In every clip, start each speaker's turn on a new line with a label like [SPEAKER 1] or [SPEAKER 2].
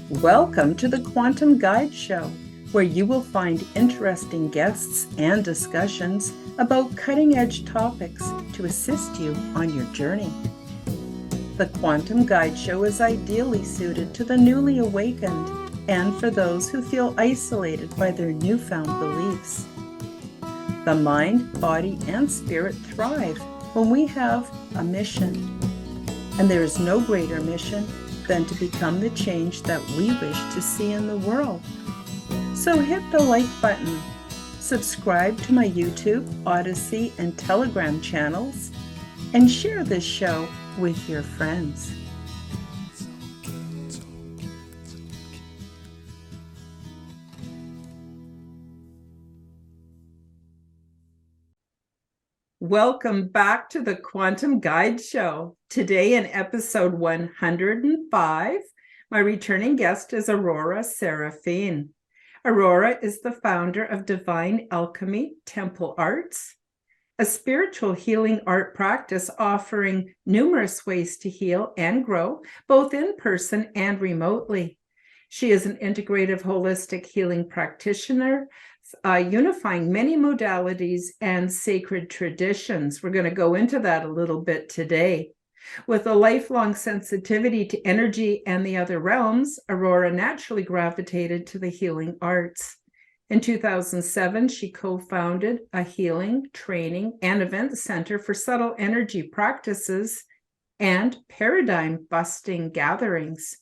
[SPEAKER 1] Welcome to the Quantum Guide Show, where you will find interesting guests and discussions about cutting-edge topics to assist you on your journey. The Quantum Guide Show is ideally suited to the newly awakened and for those who feel isolated by their newfound beliefs. The mind, body, and spirit thrive when we have a mission, and there is no greater mission than to become the change that we wish to see in the world. So hit the like button, subscribe to my YouTube, Odyssey, and Telegram channels, and share this show with your friends. Welcome back to the Quantum Guide Show. Today in episode 105, my returning guest is Aurora Seraphine. Aurora is the founder of Divine Alchemy Temple Arts, a spiritual healing art practice offering numerous ways to heal and grow, both in person and remotely. She is an integrative holistic healing practitioner, unifying many modalities and sacred traditions. We're going to go into that a little bit today. With a lifelong sensitivity to energy and the other realms, Aurora naturally gravitated to the healing arts. In 2007, she co-founded a healing, training, and event center for subtle energy practices and paradigm-busting gatherings.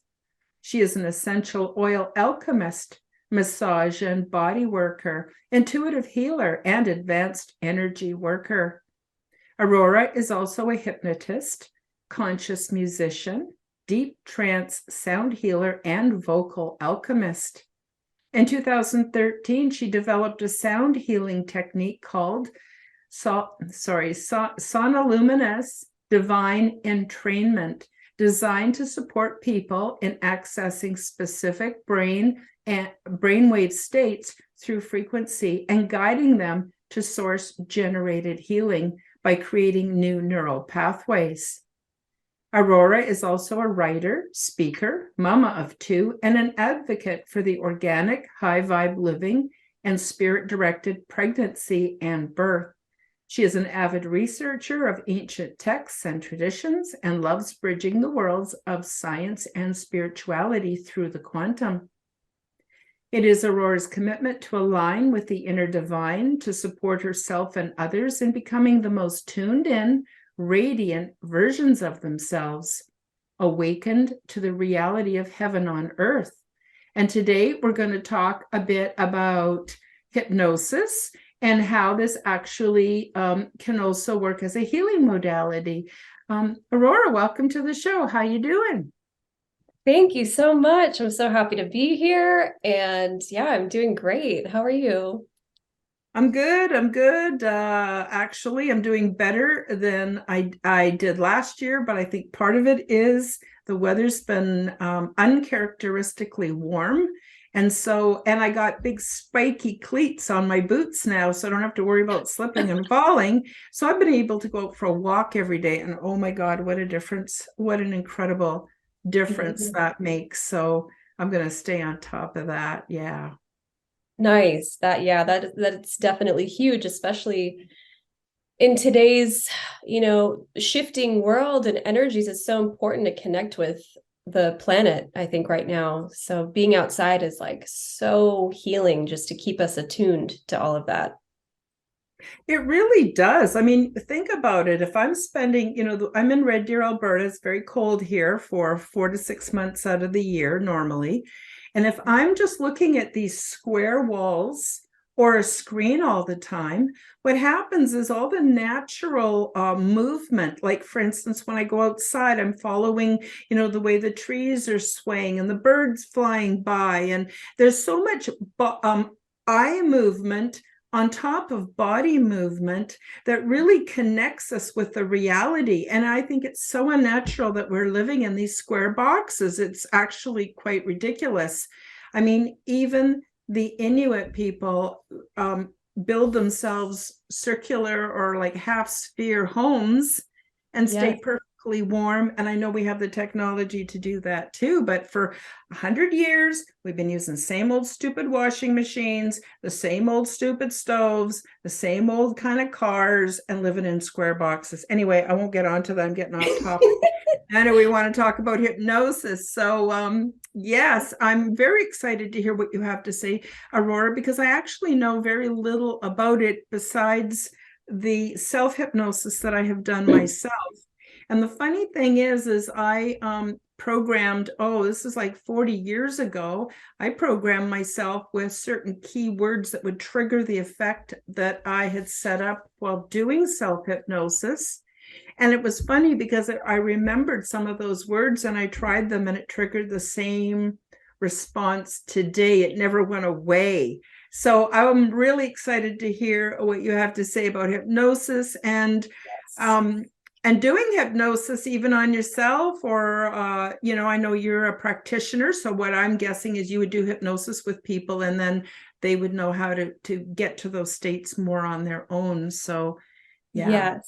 [SPEAKER 1] She is an essential oil alchemist, massage and body worker, intuitive healer, and advanced energy worker. Aurora is also a hypnotist, conscious musician, deep trance sound healer, and vocal alchemist. In 2013, she developed a sound healing technique called Synambulism Divine Entrainment, designed to support people in accessing specific brainwave states through frequency and guiding them to source-generated healing by creating new neural pathways. Aurora is also a writer, speaker, mama of two, and an advocate for the organic, high-vibe living and spirit-directed pregnancy and birth. She is an avid researcher of ancient texts and traditions and loves bridging the worlds of science and spirituality through the quantum. It is Aurora's commitment to align with the inner divine to support herself and others in becoming the most tuned in, radiant versions of themselves, awakened to the reality of heaven on earth. And today we're going to talk a bit about hypnosis and how this actually can also work as a healing modality. Aurora, welcome to the show. How you doing?
[SPEAKER 2] Thank you so much. I'm so happy to be here. And yeah, I'm doing great. How are you?
[SPEAKER 1] I'm good. Actually, I'm doing better than I did last year, but I think part of it is the weather's been uncharacteristically warm. And I got big spiky cleats on my boots now, so I don't have to worry about slipping and falling. So I've been able to go out for a walk every day. And oh my God, what a difference. What an incredible difference that makes. So I'm going to stay on top of that. Yeah.
[SPEAKER 2] Nice. That's definitely huge, especially in today's, shifting world and energies. It's so important to connect with the planet, I think, right now. So being outside is like so healing just to keep us attuned to all of that.
[SPEAKER 1] It really does. I mean, think about it. If I'm spending, I'm in Red Deer, Alberta. It's very cold here for 4 to 6 months out of the year normally. And if I'm just looking at these square walls or a screen all the time, what happens is all the natural movement, like for instance, when I go outside, I'm following, the way the trees are swaying and the birds flying by. And there's so much eye movement on top of body movement that really connects us with the reality. And I think it's so unnatural that we're living in these square boxes. It's actually quite ridiculous. I mean, even the Inuit people build themselves circular or like half sphere homes and stay perfectly biologically warm. And I know we have the technology to do that too, but for 100 years, we've been using the same old stupid washing machines, the same old stupid stoves, the same old kind of cars, and living in square boxes. Anyway, I won't get onto that. I'm getting off topic. Anna, we want to talk about hypnosis. So yes, I'm very excited to hear what you have to say, Aurora, because I actually know very little about it besides the self-hypnosis that I have done myself. And the funny thing is I programmed, this is like 40 years ago, I programmed myself with certain keywords that would trigger the effect that I had set up while doing self-hypnosis. And it was funny because I remembered some of those words and I tried them and it triggered the same response today. It never went away. So I'm really excited to hear what you have to say about hypnosis and doing hypnosis even on yourself, or I know you're a practitioner. So what I'm guessing is you would do hypnosis with people and then they would know how to get to those states more on their own. So yeah.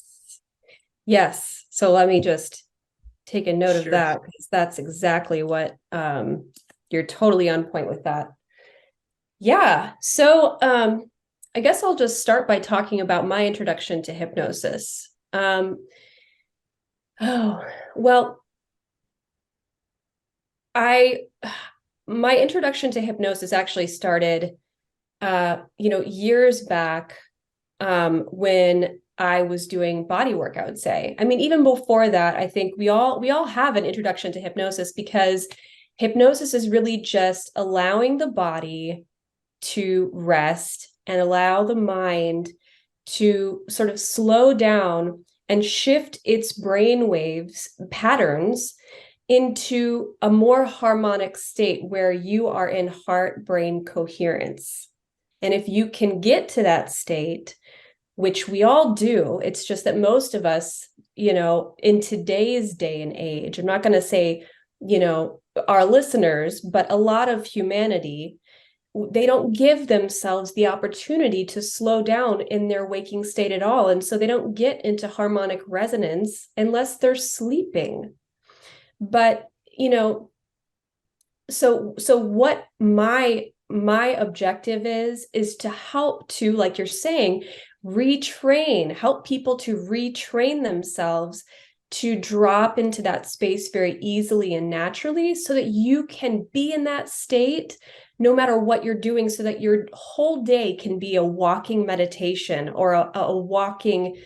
[SPEAKER 2] Yes. So let me just take a note of that, because that's exactly what you're totally on point with that. Yeah. So I guess I'll just start by talking about my introduction to hypnosis. My introduction to hypnosis actually started years back when I was doing body work, I would say. I mean, even before that, I think we all have an introduction to hypnosis, because hypnosis is really just allowing the body to rest and allow the mind to sort of slow down and shift its brain waves patterns into a more harmonic state where you are in heart-brain coherence. And if you can get to that state, which we all do, it's just that most of us, in today's day and age, I'm not going to say, our listeners, but a lot of humanity, they don't give themselves the opportunity to slow down in their waking state at all. And so they don't get into harmonic resonance unless they're sleeping. But, so what my objective is to help to, like you're saying, help people to retrain themselves to drop into that space very easily and naturally, so that you can be in that state no matter what you're doing, so that your whole day can be a walking meditation or a walking,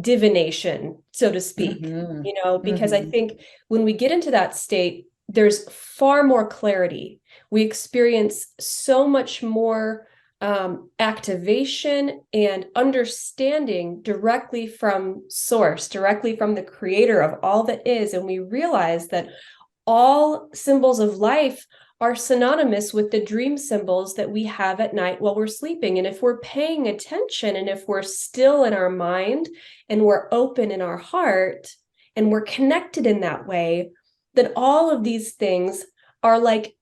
[SPEAKER 2] divination, so to speak, because I think when we get into that state, there's far more clarity. We experience so much more activation and understanding directly from source, directly from the creator of all that is. And we realize that all symbols of life are synonymous with the dream symbols that we have at night while we're sleeping. And if we're paying attention, and if we're still in our mind and we're open in our heart and we're connected in that way, then all of these things are like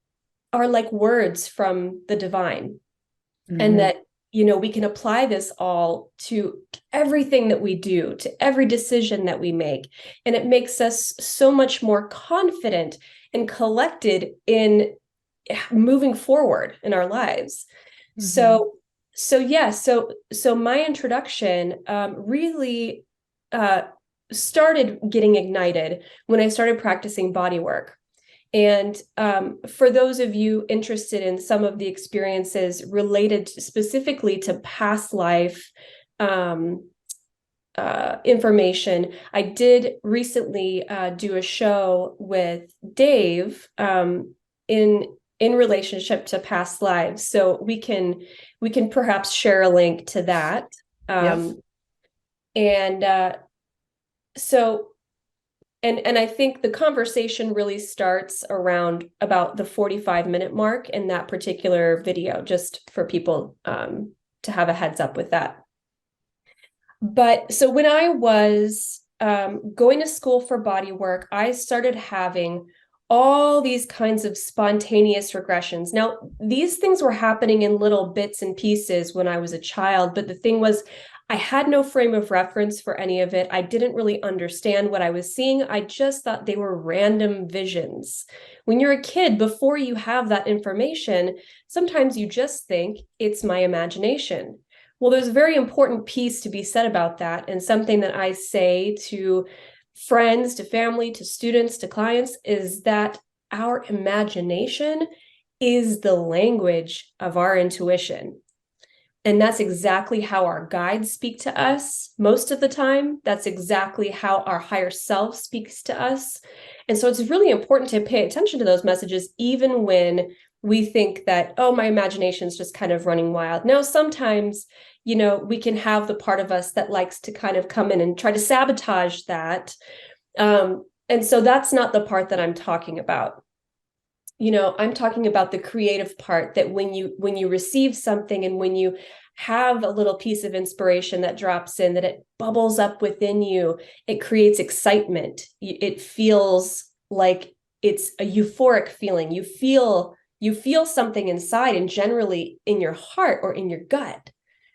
[SPEAKER 2] words from the divine. And that, we can apply this all to everything that we do, to every decision that we make. And it makes us so much more confident and collected in moving forward in our lives. So my introduction really started getting ignited when I started practicing body work. And for those of you interested in some of the experiences related specifically to past life information, I did recently do a show with Dave in relationship to past lives. So we can perhaps share a link to that. And I think the conversation really starts around about the 45-minute mark in that particular video, just for people to have a heads up with that. But so when I was going to school for body work, I started having all these kinds of spontaneous regressions. Now, these things were happening in little bits and pieces when I was a child, but the thing was, I had no frame of reference for any of it. I didn't really understand what I was seeing. I just thought they were random visions. When you're a kid, before you have that information, sometimes you just think it's my imagination. Well, there's a very important piece to be said about that, and something that I say to friends, to family, to students, to clients, is that our imagination is the language of our intuition. And that's exactly how our guides speak to us most of the time. That's exactly how our higher self speaks to us. And so it's really important to pay attention to those messages, even when we think that, oh, my imagination is just kind of running wild. Now, sometimes, we can have the part of us that likes to kind of come in and try to sabotage that. And so that's not the part that I'm talking about. I'm talking about the creative part, that when you receive something and when you have a little piece of inspiration that drops in, that it bubbles up within you, it creates excitement. It feels like it's a euphoric feeling. You feel something inside, and generally in your heart or in your gut,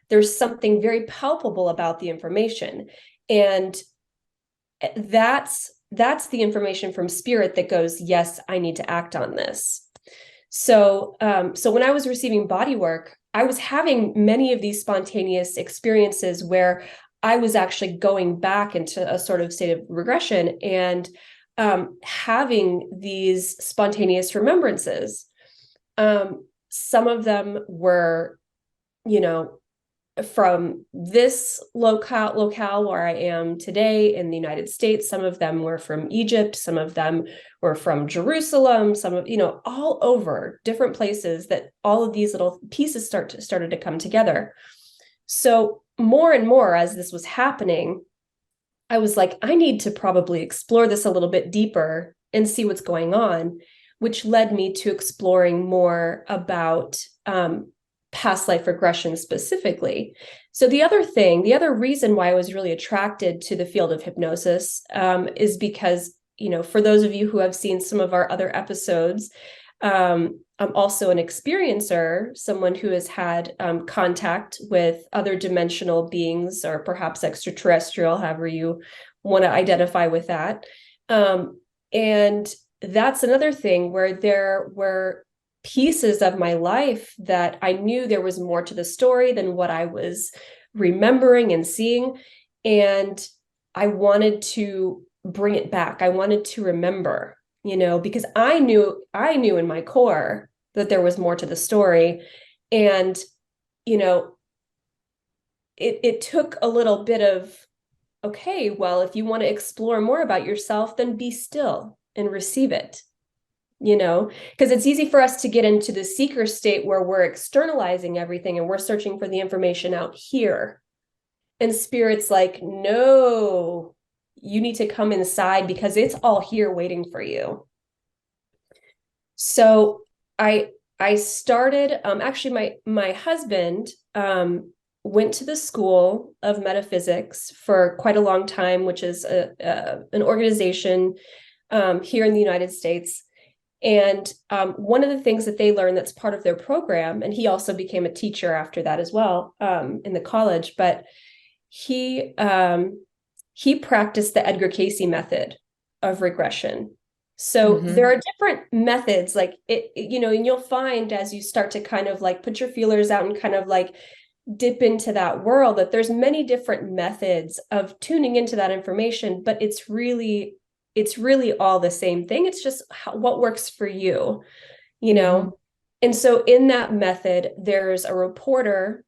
[SPEAKER 2] there's something very palpable about the information. And that's the information from spirit that goes, yes, I need to act on this. So when I was receiving body work, I was having many of these spontaneous experiences where I was actually going back into a sort of state of regression and having these spontaneous remembrances. Some of them were, from this locale where I am today in the United States. Some of them were from Egypt. Some of them were from Jerusalem. Some of, all over different places, that all of these little pieces started to come together. So more and more as this was happening, I was like, I need to probably explore this a little bit deeper and see what's going on, which led me to exploring more about past life regression specifically. So the other reason why I was really attracted to the field of hypnosis is because, for those of you who have seen some of our other episodes, I'm also an experiencer, someone who has had contact with other dimensional beings, or perhaps extraterrestrial, however you want to identify with that. And that's another thing where there were pieces of my life that I knew there was more to the story than what I was remembering and seeing. And I wanted to bring it back. I wanted to remember, because I knew in my core that there was more to the story. And, it took a little bit of, okay, well, if you want to explore more about yourself, then be still and receive it. Because it's easy for us to get into the seeker state where we're externalizing everything and we're searching for the information out here. And spirit's like, no, you need to come inside because it's all here waiting for you. So I started, actually my husband went to the School of Metaphysics for quite a long time, which is an organization here in the United States. And one of the things that they learn that's part of their program, and he also became a teacher after that as well in the college, but he practiced the Edgar Casey method of regression. So there are different methods, like it, and you'll find as you start to kind of like put your feelers out and kind of like dip into that world, that there's many different methods of tuning into that information, but it's really all the same thing. It's just what works for you, And so in that method, there's a reporter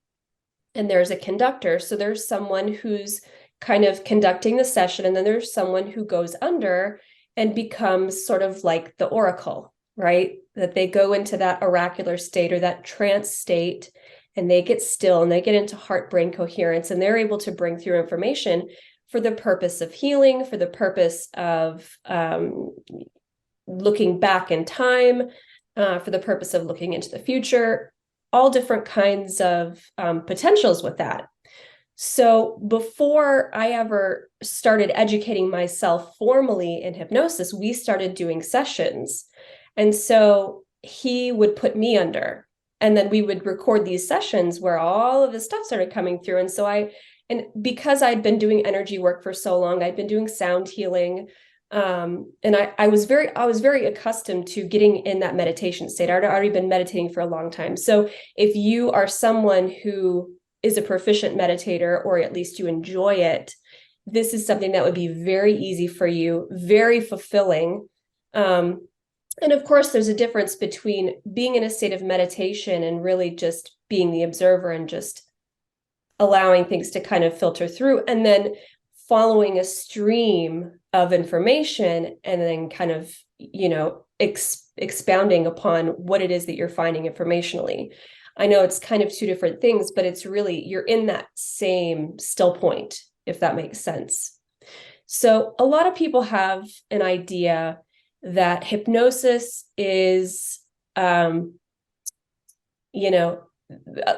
[SPEAKER 2] and there's a conductor. So there's someone who's kind of conducting the session, and then there's someone who goes under and becomes sort of like the oracle, right? That they go into that oracular state or that trance state, and they get still and they get into heart-brain coherence, and they're able to bring through information for the purpose of healing, for the purpose of looking back in time, for the purpose of looking into the future, all different kinds of potentials with that. So before I ever started educating myself formally in hypnosis, we started doing sessions. And so he would put me under, and then we would record these sessions where all of this stuff started coming through. And so I And because I'd been doing energy work for so long, I'd been doing sound healing. And I was very accustomed to getting in that meditation state. I'd already been meditating for a long time. So if you are someone who is a proficient meditator, or at least you enjoy it, this is something that would be very easy for you, very fulfilling. And of course, there's a difference between being in a state of meditation and really just being the observer and just allowing things to kind of filter through, and then following a stream of information and then kind of, expounding upon what it is that you're finding informationally. I know it's kind of two different things, but it's really, you're in that same still point, if that makes sense. So a lot of people have an idea that hypnosis is,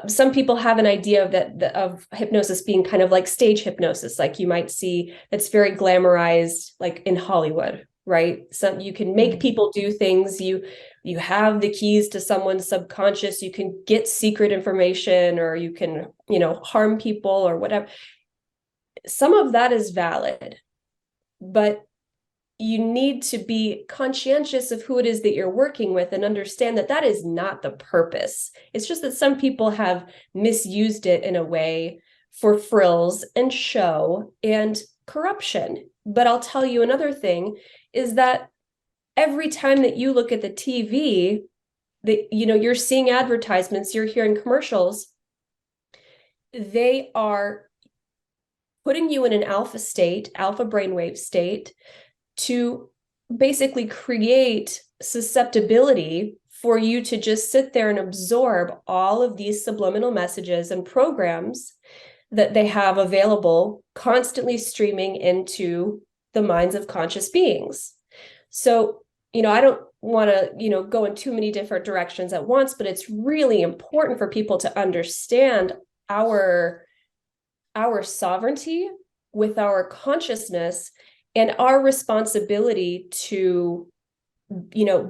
[SPEAKER 2] some people have an idea of hypnosis being kind of like stage hypnosis, like you might see that's very glamorized, like in Hollywood, right? So you can make people do things. You have the keys to someone's subconscious. You can get secret information, or you can, harm people or whatever. Some of that is valid, but you need to be conscientious of who it is that you're working with and understand that that is not the purpose. It's just that some people have misused it in a way for frills and show and corruption. But I'll tell you another thing is that every time that you look at the TV, that you're seeing advertisements, you're hearing commercials, they are putting you in an alpha brainwave state, to basically create susceptibility for you to just sit there and absorb all of these subliminal messages and programs that they have available, constantly streaming into the minds of conscious beings. So, I don't want to, go in too many different directions at once, but it's really important for people to understand our sovereignty with our consciousness, and our responsibility to,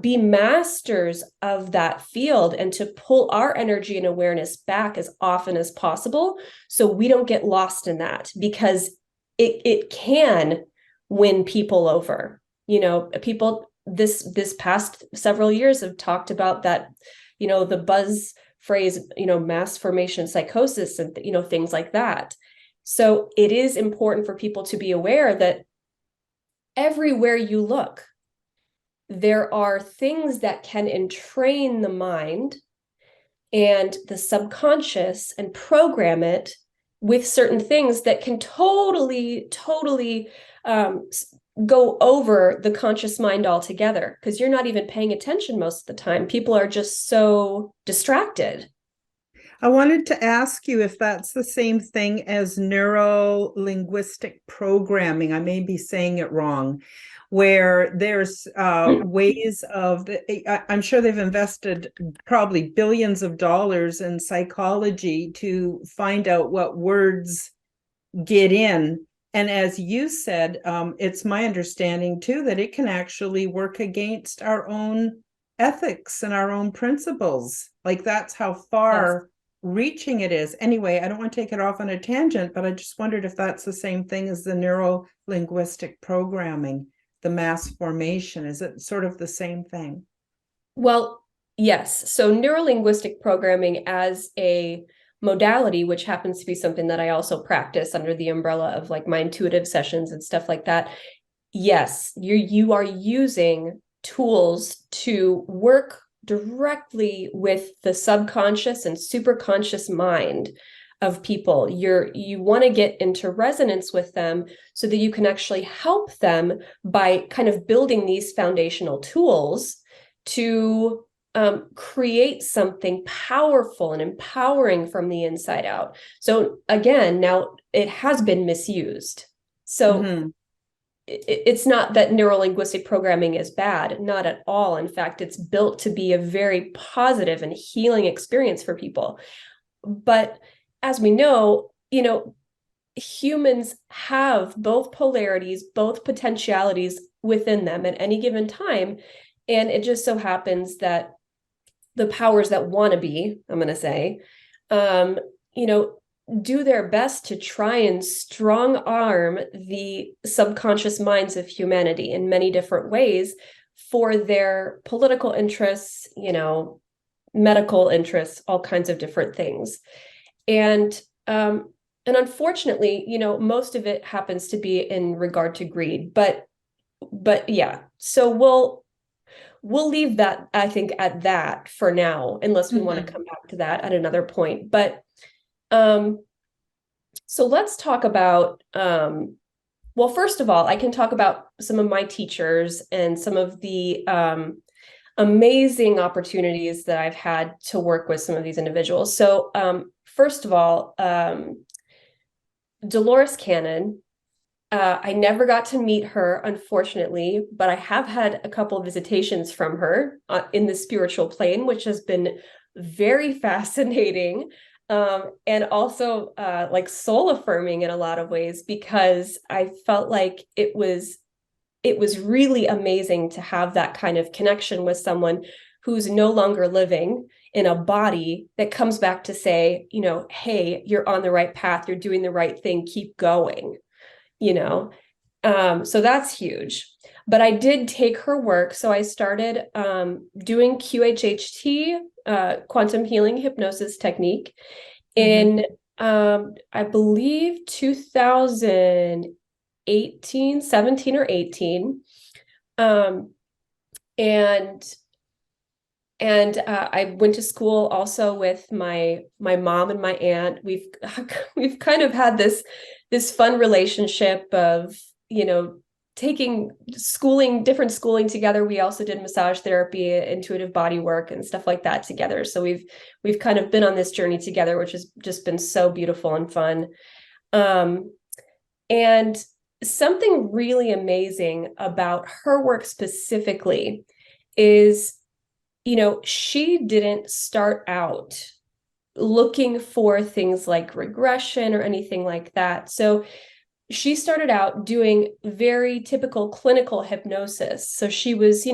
[SPEAKER 2] be masters of that field, and to pull our energy and awareness back as often as possible, so we don't get lost in that, because it can win people over. People this past several years have talked about that, the buzz phrase, mass formation psychosis, and things like that. So it is important for people to be aware that everywhere you look, there are things that can entrain the mind and the subconscious and program it with certain things that can totally go over the conscious mind altogether, because you're not even paying attention most of the time. People are just so distracted.
[SPEAKER 1] I wanted to ask you if that's the same thing as neuro-linguistic programming. I may be saying it wrong, where there's ways of, I'm sure they've invested probably billions of dollars in psychology to find out what words get in. And as you said, it's my understanding too that it can actually work against our own ethics and our own principles. Like that's how far reaching it is. Anyway, I don't want to take it off on a tangent, but I just wondered if that's the same thing as the neuro-linguistic programming, the mass formation. Is it sort of the same thing?
[SPEAKER 2] Well, yes. So neuro-linguistic programming as a modality, which happens to be something that I also practice under the umbrella of like my intuitive sessions and stuff like that. Yes, you are using tools to work directly with the subconscious and superconscious mind of people. You want to get into resonance with them so that you can actually help them by kind of building these foundational tools to create something powerful and empowering from the inside out. So again, now it has been misused. So it's not that neuro-linguistic programming is bad, not at all. In fact, it's built to be a very positive and healing experience for people. But as we know, humans have both polarities, both potentialities within them at any given time. And it just so happens that the powers that want to be, I'm going to say, do their best to try and strong arm the subconscious minds of humanity in many different ways for their political interests, medical interests, all kinds of different things. And unfortunately, most of it happens to be in regard to greed, but yeah. So we'll leave that, I think, at that for now, unless we want to come back to that at another point. But so let's talk about, well, first of all, I can talk about some of my teachers and some of the amazing opportunities that I've had to work with some of these individuals. So first of all, Dolores Cannon, I never got to meet her, unfortunately, but I have had a couple of visitations from her in the spiritual plane, which has been very fascinating. And also like soul affirming in a lot of ways, because I felt like it was really amazing to have that kind of connection with someone who's no longer living in a body that comes back to say, hey, you're on the right path, you're doing the right thing, keep going, so that's huge. But I did take her work. So I started doing QHHT, quantum healing hypnosis technique, in I believe 2018, 17 or 18. And I went to school also with my mom and my aunt. We've kind of had this fun relationship of, taking different schooling together. We also did massage therapy, intuitive body work, and stuff like that together. So we've kind of been on this journey together, which has just been so beautiful and fun. And something really amazing about her work specifically is, she didn't start out looking for things like regression or anything like that. So she started out doing very typical clinical hypnosis. So she was,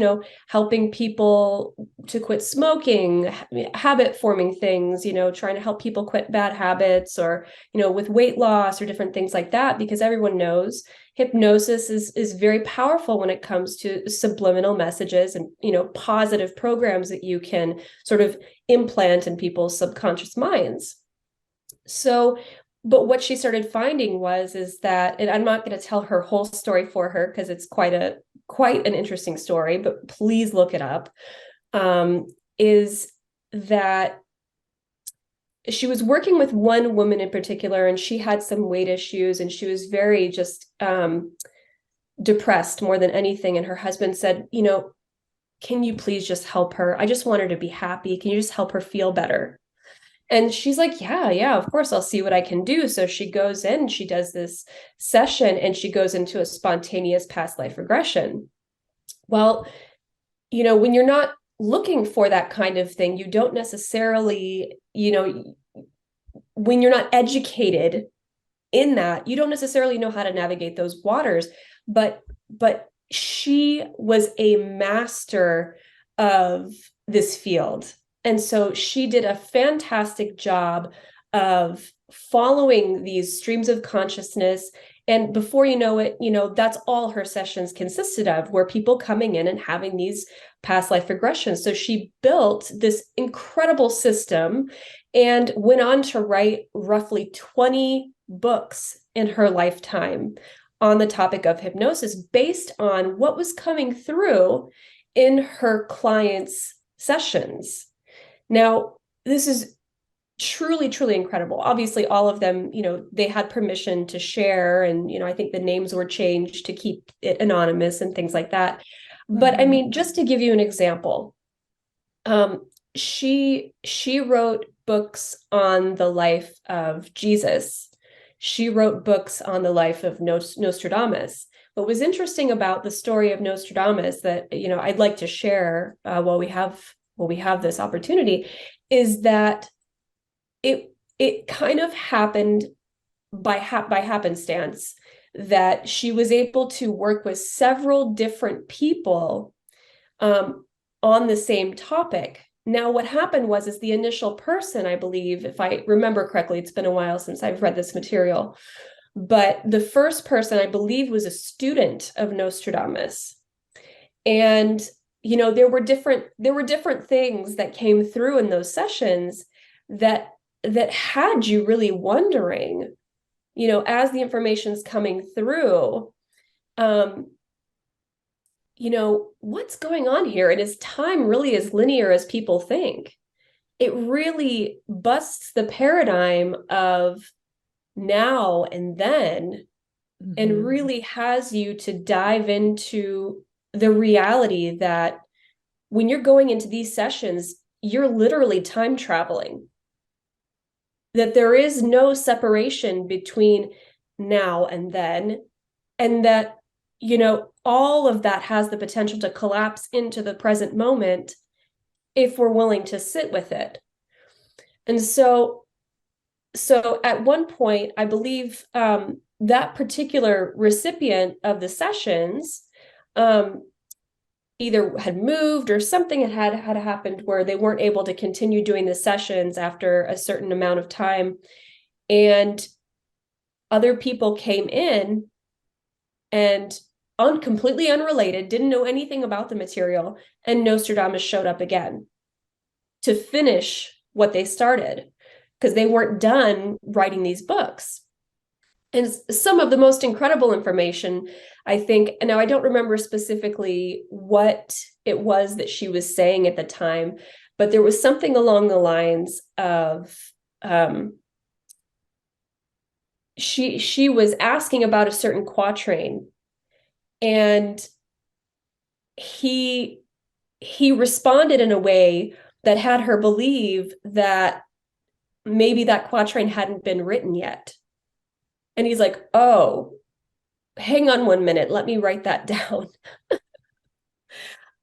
[SPEAKER 2] helping people to quit smoking, habit forming things, trying to help people quit bad habits, or, with weight loss or different things like that, because everyone knows hypnosis is very powerful when it comes to subliminal messages and, positive programs that you can sort of implant in people's subconscious minds. So, but what she started finding is that, and I'm not going to tell her whole story for her because it's quite an interesting story, but please look it up, is that she was working with one woman in particular, and she had some weight issues, and she was very just depressed more than anything. And her husband said, can you please just help her? I just want her to be happy. Can you just help her feel better? And she's like, yeah, of course, I'll see what I can do. So she goes in, she does this session, and she goes into a spontaneous past life regression. Well, when you're not looking for that kind of thing, you don't necessarily, when you're not educated in that, you don't necessarily know how to navigate those waters. But she was a master of this field. And so she did a fantastic job of following these streams of consciousness. And before you know it, that's all her sessions consisted of, were people coming in and having these past life regressions. So she built this incredible system and went on to write roughly 20 books in her lifetime on the topic of hypnosis, based on what was coming through in her clients' sessions. Now, this is truly, truly incredible. Obviously, all of them, they had permission to share, and, I think the names were changed to keep it anonymous and things like that. But I mean, just to give you an example, she wrote books on the life of Jesus. She wrote books on the life of Nostradamus. What was interesting about the story of Nostradamus that, I'd like to share while we have this opportunity, is that it kind of happened by happenstance that she was able to work with several different people on the same topic. Now, what happened is the initial person, I believe, if I remember correctly, it's been a while since I've read this material, but the first person, I believe, was a student of Nostradamus. And, there were different things that came through in those sessions that had you really wondering, as the information's coming through, what's going on here? And is time really as linear as people think? It really busts the paradigm of now and then, and really has you to dive into the reality that when you're going into these sessions, you're literally time traveling. That there is no separation between now and then, and that, all of that has the potential to collapse into the present moment if we're willing to sit with it. And so at one point, I believe that particular recipient of the sessions either had moved or something had happened where they weren't able to continue doing the sessions after a certain amount of time. And other people came in and completely unrelated, didn't know anything about the material, and Nostradamus showed up again to finish what they started, because they weren't done writing these books. And some of the most incredible information, I think, now I don't remember specifically what it was that she was saying at the time, but there was something along the lines of she was asking about a certain quatrain, and he responded in a way that had her believe that maybe that quatrain hadn't been written yet. And he's like, oh, hang on 1 minute, let me write that down.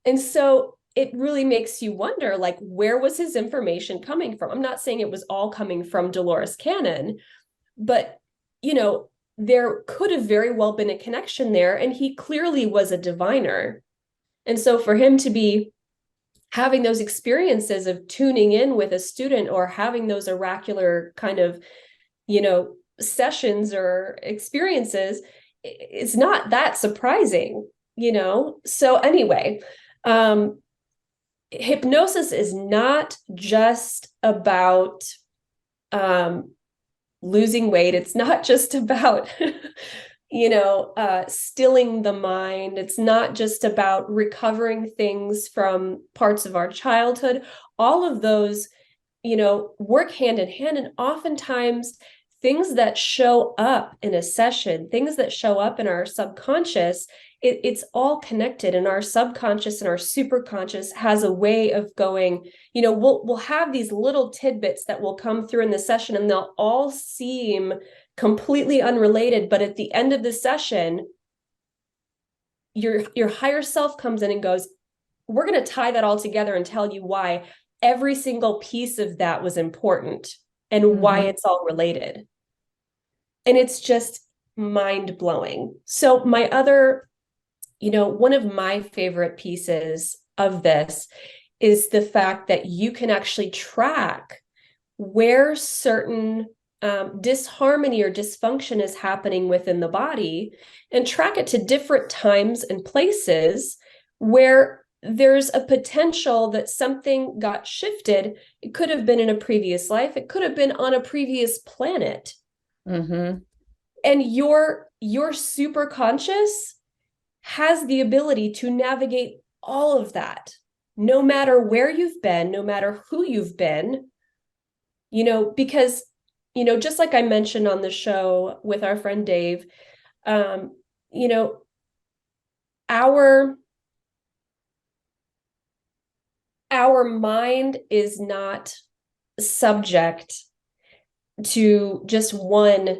[SPEAKER 2] And so it really makes you wonder, like, where was his information coming from? I'm not saying it was all coming from Dolores Cannon, but, there could have very well been a connection there. And he clearly was a diviner. And so for him to be having those experiences of tuning in with a student, or having those oracular kind of, sessions or experiences, it's not that surprising, So anyway, hypnosis is not just about losing weight. It's not just about stilling the mind. It's not just about recovering things from parts of our childhood. All of those, work hand in hand. And oftentimes things that show up in a session, things that show up in our subconscious, it's all connected. And our subconscious and our superconscious has a way of going, we'll have these little tidbits that will come through in the session, and they'll all seem completely unrelated. But at the end of the session, your higher self comes in and goes, we're going to tie that all together and tell you why every single piece of that was important and why it's all related. And it's just mind-blowing. So my other, one of my favorite pieces of this is the fact that you can actually track where certain disharmony or dysfunction is happening within the body, and track it to different times and places where there's a potential that something got shifted. It could have been in a previous life. It could have been on a previous planet. And your super conscious has the ability to navigate all of that, no matter where you've been, no matter who you've been, because, just like I mentioned on the show with our friend Dave, our mind is not subject to just one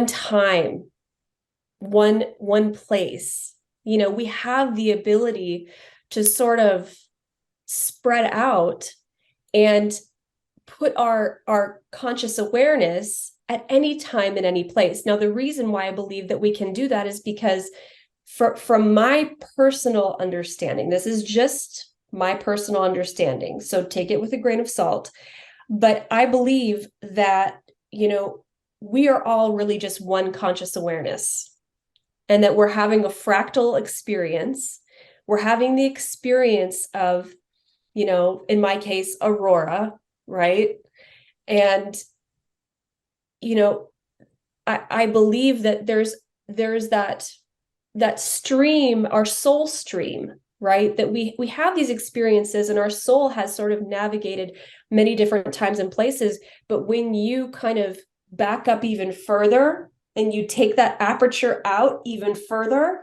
[SPEAKER 2] time, one place. We have the ability to sort of spread out and put our conscious awareness at any time in any place. Now, the reason why I believe that we can do that is because from my personal understanding, this is just my personal understanding, so take it with a grain of salt, but I believe that, we are all really just one conscious awareness, and that we're having a fractal experience. We're having the experience of, in my case, Aurora, right? And, I believe that there's that stream, our soul stream, right? That we have these experiences, and our soul has sort of navigated many different times and places. But when you kind of back up even further and you take that aperture out even further,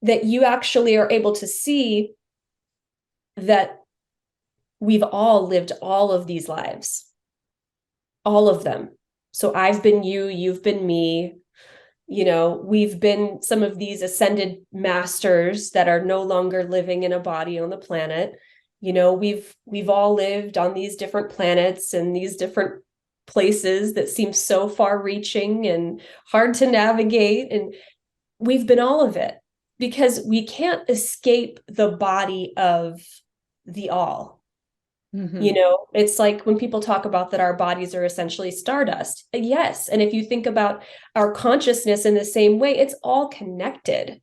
[SPEAKER 2] that you actually are able to see that we've all lived all of these lives, all of them. So I've been you, you've been me, we've been some of these ascended masters that are no longer living in a body on the planet. We've all lived on these different planets and these different places that seem so far reaching and hard to navigate. And we've been all of it, because we can't escape the body of the all.
[SPEAKER 1] Mm-hmm.
[SPEAKER 2] It's like when people talk about that our bodies are essentially stardust. Yes. And if you think about our consciousness in the same way, it's all connected.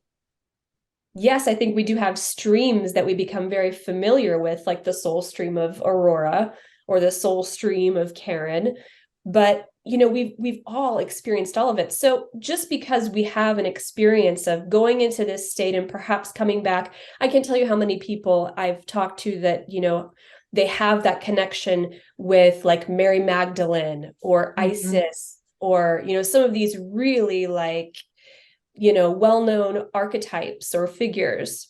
[SPEAKER 2] Yes, I think we do have streams that we become very familiar with, like the soul stream of Aurora or the soul stream of Karen. But, we've all experienced all of it. So just because we have an experience of going into this state and perhaps coming back, I can tell you how many people I've talked to that, they have that connection with like Mary Magdalene or Isis, or, some of these really like, well-known archetypes or figures.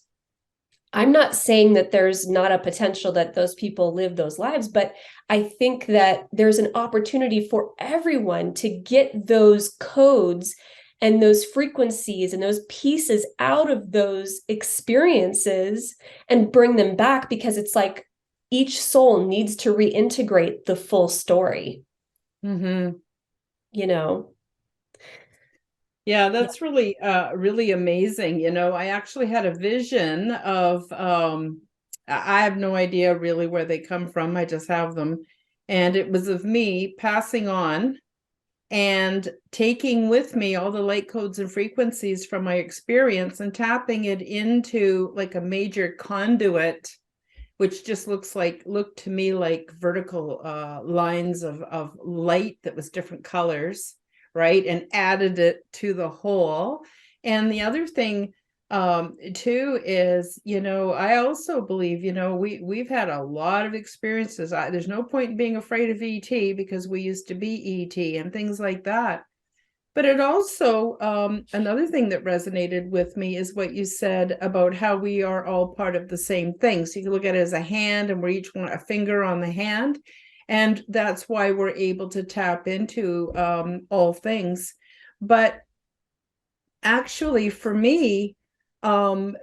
[SPEAKER 2] I'm not saying that there's not a potential that those people live those lives, but I think that there's an opportunity for everyone to get those codes and those frequencies and those pieces out of those experiences and bring them back, because it's like each soul needs to reintegrate the full story.
[SPEAKER 1] Mm-hmm.
[SPEAKER 3] Yeah, that's really, really amazing. I actually had a vision of, I have no idea really where they come from. I just have them. And it was of me passing on and taking with me all the light codes and frequencies from my experience and tapping it into like a major conduit, which just looked to me like vertical lines of light that was different colors, right? And added it to the whole. And the other thing too is, I also believe, we've had a lot of experiences. There's no point in being afraid of ET, because we used to be ET and things like that. But it also, another thing that resonated with me is what you said about how we are all part of the same thing. So you can look at it as a hand, and we're each one a finger on the hand. And that's why we're able to tap into all things. But actually, for me, and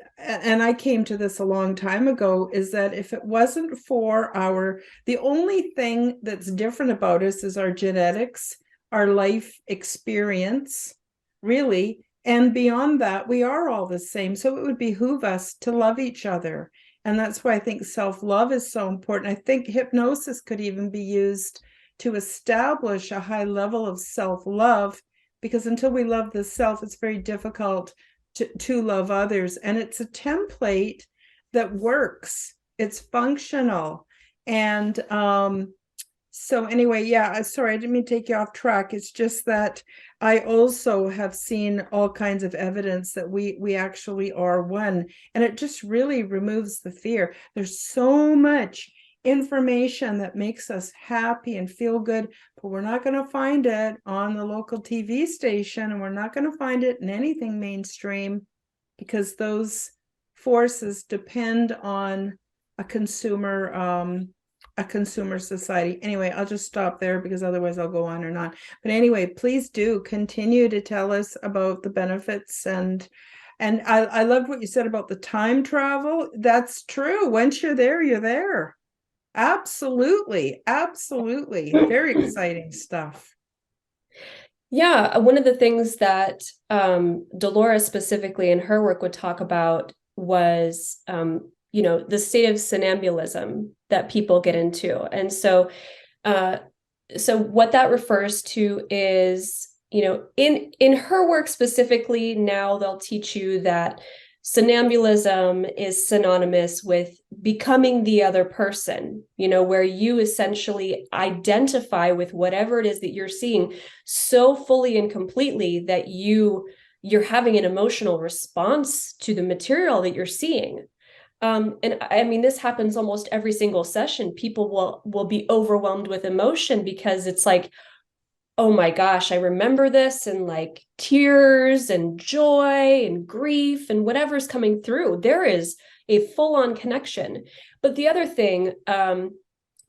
[SPEAKER 3] I came to this a long time ago, is that if it wasn't for the only thing that's different about us is our genetics, our life experience, really. And beyond that, we are all the same. So it would behoove us to love each other. And that's why I think self-love is so important. I think hypnosis could even be used to establish a high level of self-love, because until we love the self, it's very difficult to love others. And it's a template that works. It's functional. And so anyway, yeah, sorry, I didn't mean to take you off track. It's just that I also have seen all kinds of evidence that we actually are one. And it just really removes the fear. There's so much information that makes us happy and feel good, but we're not going to find it on the local TV station, and we're not going to find it in anything mainstream, because those forces depend on a consumer society. Anyway, I'll just stop there, because otherwise I'll go on and on. But anyway, please do continue to tell us about the benefits. And I loved what you said about the time travel. That's true. Once you're there, you're there. Absolutely. Very exciting stuff.
[SPEAKER 2] Yeah, one of the things that Dolores specifically in her work would talk about was, the state of synambulism that people get into. And uh, so what that refers to is, in her work specifically, now they'll teach you that synambulism is synonymous with becoming the other person, where you essentially identify with whatever it is that you're seeing so fully and completely that you're having an emotional response to the material that you're seeing. And I mean, this happens almost every single session. People will be overwhelmed with emotion because it's like, oh my gosh, I remember this, and like tears and joy and grief and whatever's coming through. There is a full-on connection. But the other thing,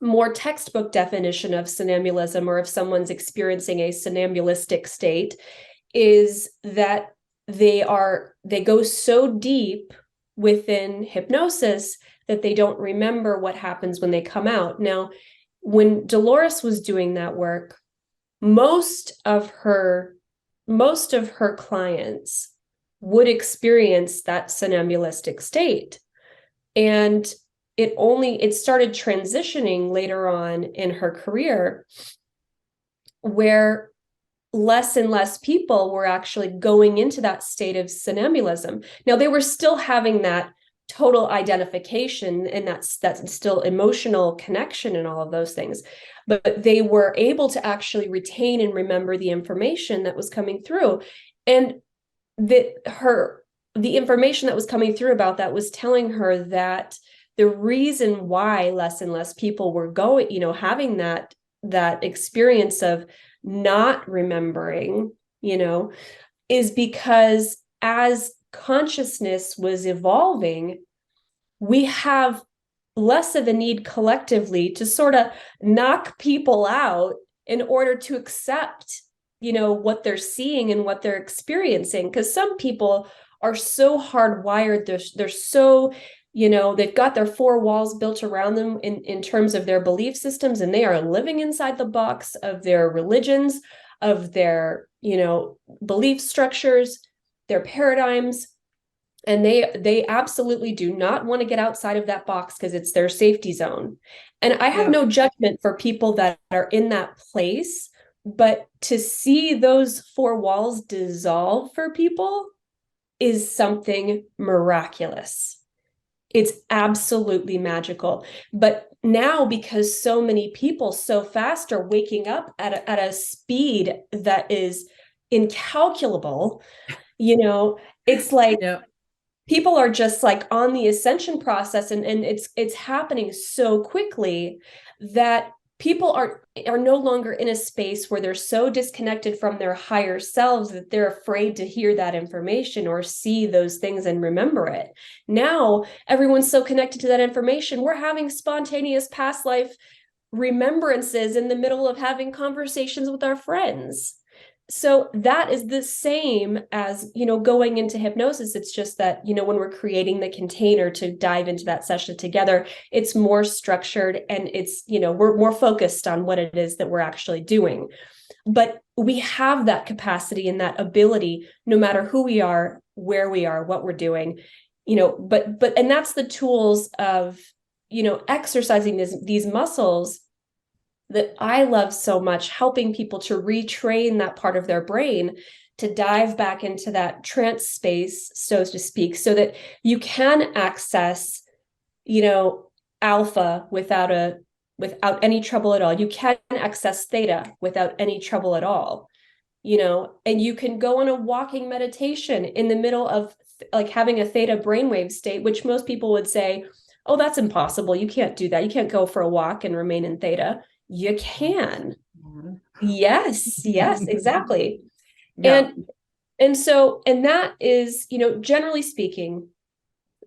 [SPEAKER 2] more textbook definition of synambulism, or if someone's experiencing a synambulistic state, is that they go so deep within hypnosis that they don't remember what happens when they come out. Now, when Dolores was doing that work, most of her clients would experience that somnambulistic state. And it started transitioning later on in her career, where less and less people were actually going into that state of somnambulism. Now, they were still having that total identification, and that's still emotional connection and all of those things, but they were able to actually retain and remember the information that was coming through. And the information that was coming through about that was telling her that the reason why less and less people were going, having that experience of not remembering, is because as consciousness was evolving, we have less of a need collectively to sort of knock people out in order to accept, what they're seeing and what they're experiencing. Because some people are so hardwired, they're so, they've got their four walls built around them in terms of their belief systems, and they are living inside the box of their religions, of their, belief structures, their paradigms. And they absolutely do not want to get outside of that box because it's their safety zone. And I have no judgment for people that are in that place, but to see those four walls dissolve for people is something miraculous. It's absolutely magical. But now, because so many people so fast are waking up at a speed that is incalculable, it's like, people are just like on the ascension process, and it's happening so quickly that people are no longer in a space where they're so disconnected from their higher selves that they're afraid to hear that information or see those things and remember it. Now, everyone's so connected to that information. We're having spontaneous past life remembrances in the middle of having conversations with our friends. So that is the same as, going into hypnosis. It's just that, when we're creating the container to dive into that session together, it's more structured, and it's, we're more focused on what it is that we're actually doing. But we have that capacity and that ability, no matter who we are, where we are, what we're doing, and that's the tools of, exercising these muscles that I love so much, helping people to retrain that part of their brain to dive back into that trance space, so to speak, so that you can access, alpha without any trouble at all. You can access theta without any trouble at all, and you can go on a walking meditation in the middle of like having a theta brainwave state, which most people would say, oh, that's impossible. You can't do that. You can't go for a walk and remain in theta. You can. Yes, exactly. And that is, generally speaking,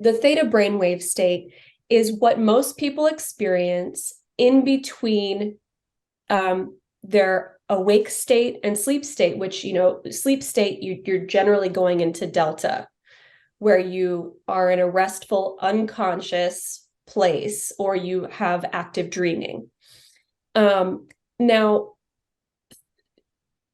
[SPEAKER 2] the theta brainwave state is what most people experience in between their awake state and sleep state, which, sleep state, you're generally going into delta, where you are in a restful, unconscious place, or you have active dreaming. Now,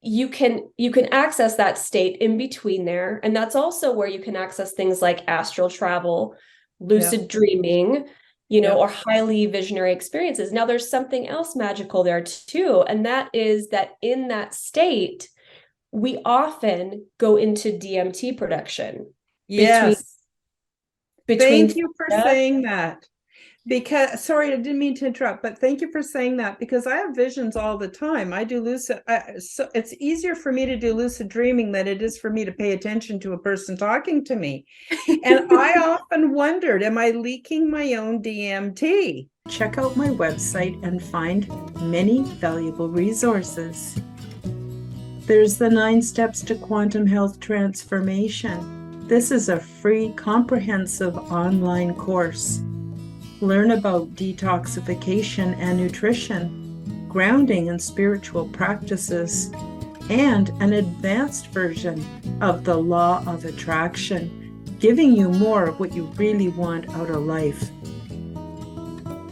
[SPEAKER 2] you can access that state in between there. And that's also where you can access things like astral travel, lucid dreaming, or highly visionary experiences. Now there's something else magical there too. And that is that in that state, we often go into DMT production.
[SPEAKER 3] Yes.
[SPEAKER 2] Between
[SPEAKER 3] Thank you for saying that. Because, sorry, I didn't mean to interrupt, but thank you for saying that, because I have visions all the time. I do lucid, so it's easier for me to do lucid dreaming than it is for me to pay attention to a person talking to me. And I often wondered, am I leaking my own DMT? Check out my website and find many valuable resources. There's the 9 Steps to Quantum Health Transformation. This is a free, comprehensive online course. Learn about detoxification and nutrition, grounding and spiritual practices, and an advanced version of the law of attraction, giving you more of what you really want out of life.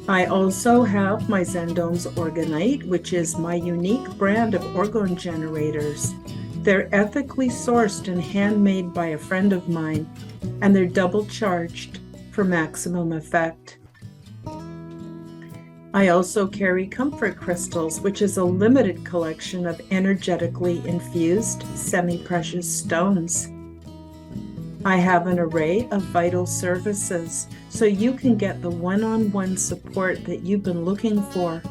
[SPEAKER 3] I also have my Zendomes Orgonite, which is my unique brand of orgone generators. They're ethically sourced and handmade by a friend of mine, and they're double charged for maximum effect. I also carry Comfort Crystals, which is a limited collection of energetically infused semi-precious stones. I have an array of vital services, so you can get the one-on-one support that you've been looking for.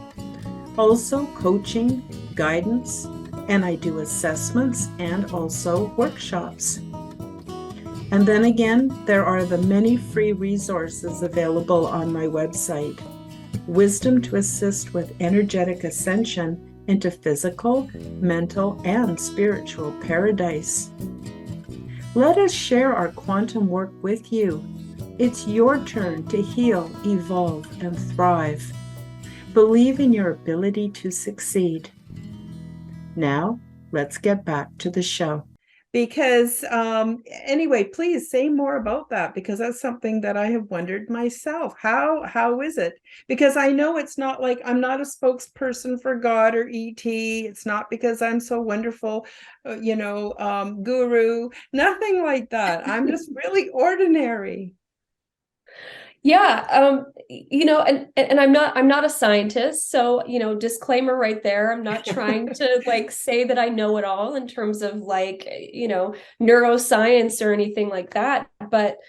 [SPEAKER 3] Also coaching, guidance, and I do assessments and also workshops. And then again, there are the many free resources available on my website. Wisdom to assist with energetic ascension into physical, mental, and spiritual paradise. Let us share our quantum work with you. It's your turn to heal, evolve, and thrive. Believe in your ability to succeed. Now, let's get back to the show. Because anyway, please say more about that, because that's something that I have wondered myself. How is it? Because I know it's not like I'm not a spokesperson for God or ET. It's not because I'm so wonderful, guru. Nothing like that. I'm just really ordinary.
[SPEAKER 2] Yeah, and I'm not a scientist, so disclaimer right there. I'm not trying to say that I know it all in terms of neuroscience or anything like that. But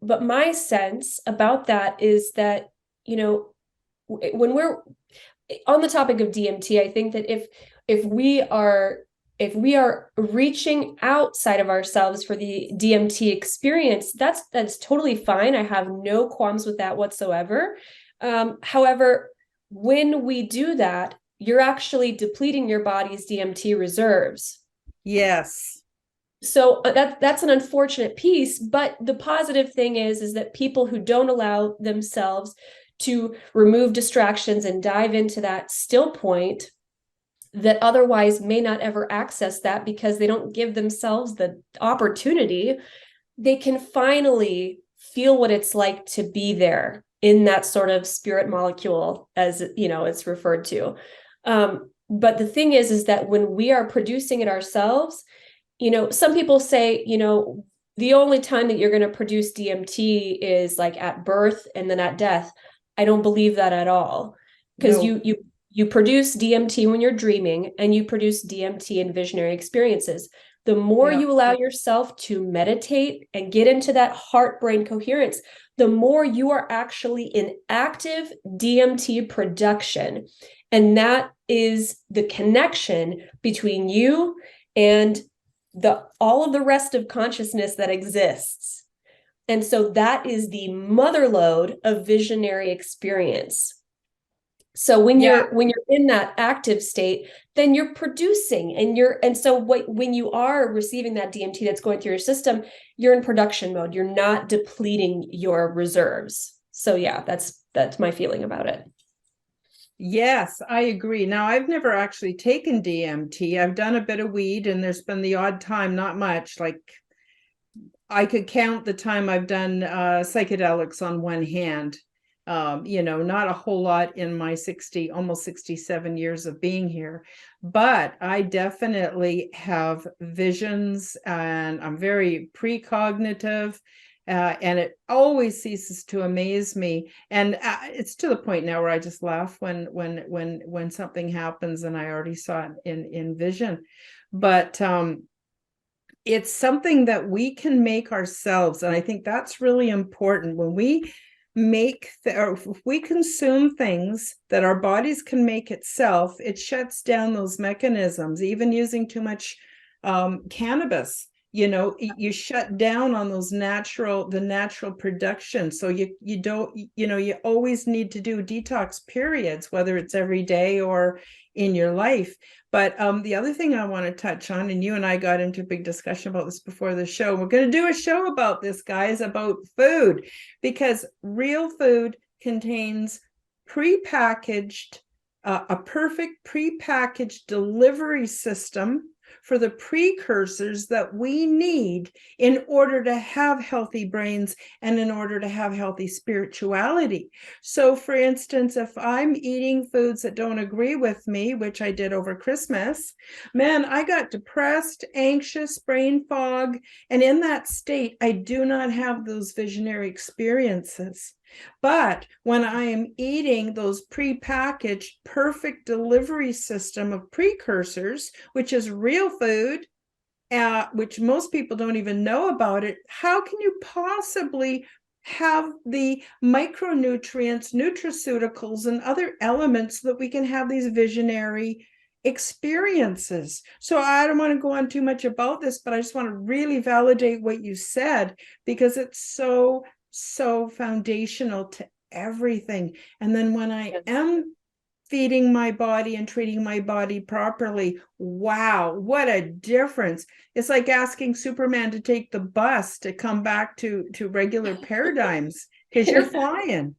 [SPEAKER 2] my sense about that is that when we're on the topic of DMT, I think that if we are reaching outside of ourselves for the DMT experience, that's totally fine. I have no qualms with that whatsoever. However, when we do that, you're actually depleting your body's DMT reserves.
[SPEAKER 3] Yes.
[SPEAKER 2] So that's an unfortunate piece, but the positive thing is that people who don't allow themselves to remove distractions and dive into that still point, that otherwise may not ever access that because they don't give themselves the opportunity, they can finally feel what it's like to be there in that sort of spirit molecule, as it's referred to. But the thing is that when we are producing it ourselves, some people say, the only time that you're going to produce DMT is at birth and then at death. I don't believe that at all, because you produce DMT when you're dreaming, and you produce DMT in visionary experiences. The more you allow yourself to meditate and get into that heart-brain coherence, the more you are actually in active DMT production. And that is the connection between you and all of the rest of consciousness that exists. And so that is the mother lode of visionary experience. So when you're in that active state, then you're producing, and so when you are receiving that DMT that's going through your system, you're in production mode. You're not depleting your reserves. So yeah, that's my feeling about it.
[SPEAKER 3] Yes, I agree. Now, I've never actually taken DMT. I've done a bit of weed, and there's been the odd time, not much. I could count the time I've done psychedelics on one hand. Not a whole lot in my almost 67 years of being here, but I definitely have visions, and I'm very precognitive. And it always ceases to amaze me, and it's to the point now where I just laugh when something happens and I already saw it in vision. But it's something that we can make ourselves, and I think that's really important. When we or if we consume things that our bodies can make itself, it shuts down those mechanisms. Even using too much cannabis, you shut down on the natural production. So you don't, you always need to do detox periods, whether it's every day or in your life. But the other thing I want to touch on, and you and I got into a big discussion about this before the show, we're going to do a show about this, guys, about food, because real food contains prepackaged, a perfect prepackaged delivery system for the precursors that we need in order to have healthy brains and in order to have healthy spirituality. So, for instance, if I'm eating foods that don't agree with me, which I did over Christmas, man, I got depressed, anxious, brain fog, and in that state, I do not have those visionary experiences. But when I am eating those prepackaged, perfect delivery system of precursors, which is real food, which most people don't even know about it, how can you possibly have the micronutrients, nutraceuticals, and other elements so that we can have these visionary experiences? So I don't want to go on too much about this, but I just want to really validate what you said, because it's so foundational to everything. And then when I am feeding my body and treating my body properly, wow, what a difference. It's like asking Superman to take the bus to come back to regular paradigms, because you're flying.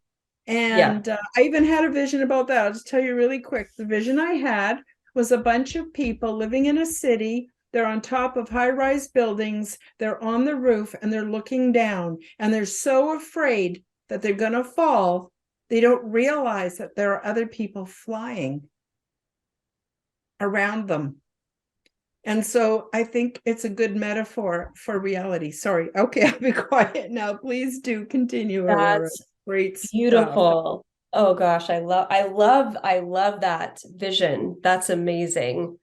[SPEAKER 3] And I even had a vision about that. I'll just tell you really quick. The vision I had was a bunch of people living in a city. They're on top of high-rise buildings. They're on the roof and they're looking down, and they're so afraid that they're going to fall. They don't realize that there are other people flying around them. And so I think it's a good metaphor for reality. Sorry. Okay, I'll be quiet now. Please do continue.
[SPEAKER 2] That's
[SPEAKER 3] great
[SPEAKER 2] beautiful. Stuff. Oh gosh, I love that vision. That's amazing.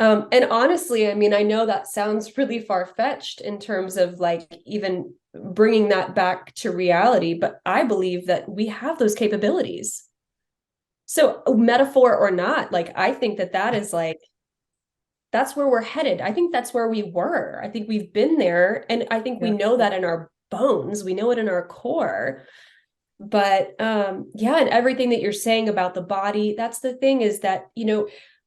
[SPEAKER 2] And honestly, I mean, I know that sounds really far-fetched in terms of like even bringing that back to reality, but I believe that we have those capabilities. So metaphor or not, like, I think that is like, that's where we're headed. I think that's where we were. I think we've been there. And I think we know that in our bones, we know it in our core. But and everything that you're saying about the body, that's the thing, is that,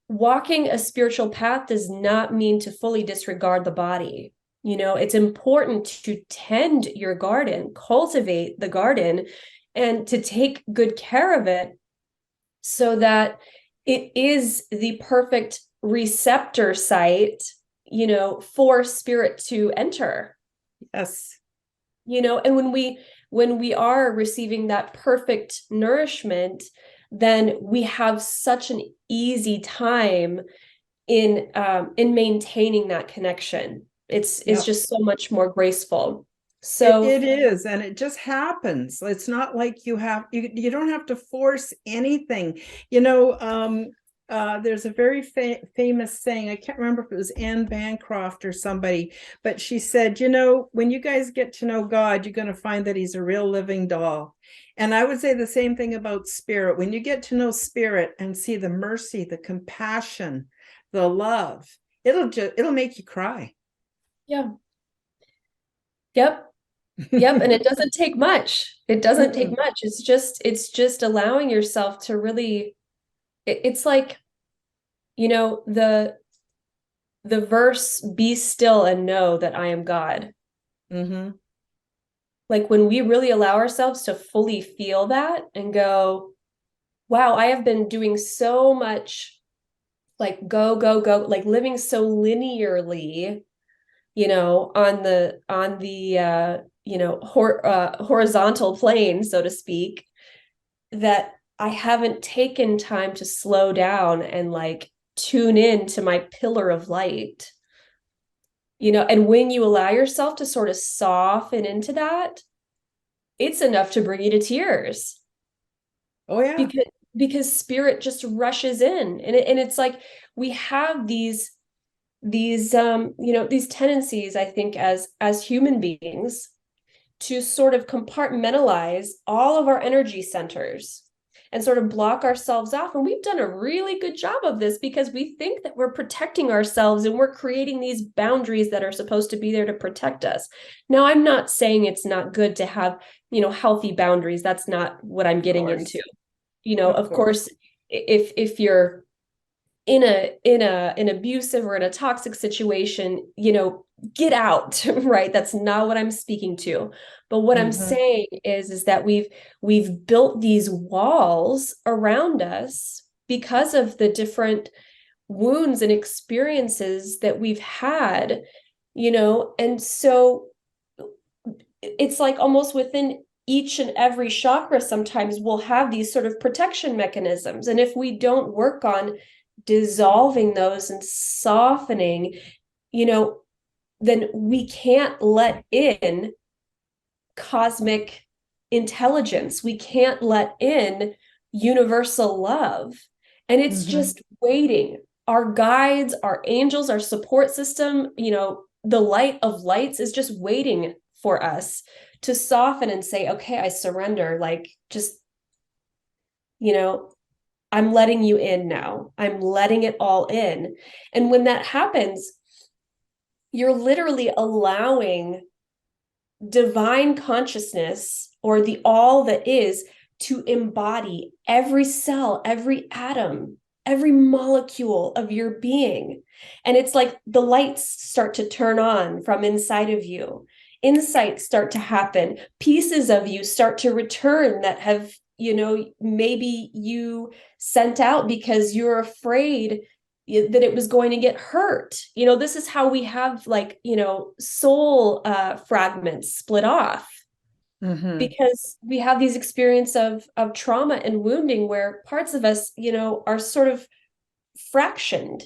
[SPEAKER 2] walking a spiritual path does not mean to fully disregard the body. It's important to tend your garden, cultivate the garden, and to take good care of it so that it is the perfect receptor site, for spirit to enter.
[SPEAKER 3] Yes.
[SPEAKER 2] And when we are receiving that perfect nourishment, then we have such an easy time in maintaining that connection. It's just so much more graceful. So
[SPEAKER 3] it is, and it just happens. It's not like you don't have to force anything. There's a very famous saying. I can't remember if it was Anne Bancroft or somebody, but she said, when you guys get to know God, you're going to find that he's a real living doll. And I would say the same thing about spirit. When you get to know spirit and see the mercy, the compassion, the love, it'll make you cry.
[SPEAKER 2] Yeah. Yep. And it doesn't take much. It doesn't take much. It's just allowing yourself to really, it's like, the verse, be still and know that I am God.
[SPEAKER 3] Mm-hmm.
[SPEAKER 2] Like when we really allow ourselves to fully feel that and go, wow, I have been doing so much, like go, like living so linearly, on the horizontal plane, so to speak, that I haven't taken time to slow down and like tune in to my pillar of light. And when you allow yourself to sort of soften into that, it's enough to bring you to tears.
[SPEAKER 3] Oh yeah.
[SPEAKER 2] Because spirit just rushes in, and it's like we have these these tendencies, I think, as human beings, to sort of compartmentalize all of our energy centers and sort of block ourselves off. And we've done a really good job of this because we think that we're protecting ourselves and we're creating these boundaries that are supposed to be there to protect us. Now, I'm not saying it's not good to have, healthy boundaries. That's not what I'm getting into. Of course, if you're in an abusive or in a toxic situation, get out, right? That's not what I'm speaking to. But what I'm saying is that we've built these walls around us because of the different wounds and experiences that we've had, and so it's like almost within each and every chakra, sometimes we'll have these sort of protection mechanisms. And if we don't work on dissolving those and softening, then we can't let in cosmic intelligence. We can't let in universal love. And it's just waiting. Our guides, our angels, our support system, the light of lights is just waiting for us to soften and say, okay, I surrender. Like, just, I'm letting you in now. I'm letting it all in. And when that happens, you're literally allowing divine consciousness, or the all that is, to embody every cell, every atom, every molecule of your being. And it's like the lights start to turn on from inside of you. Insights start to happen. Pieces of you start to return that have, maybe you sent out because you're afraid that it was going to get hurt. This is how we have, like, soul fragments split off, because we have these experiences of trauma and wounding where parts of us, are sort of fractioned.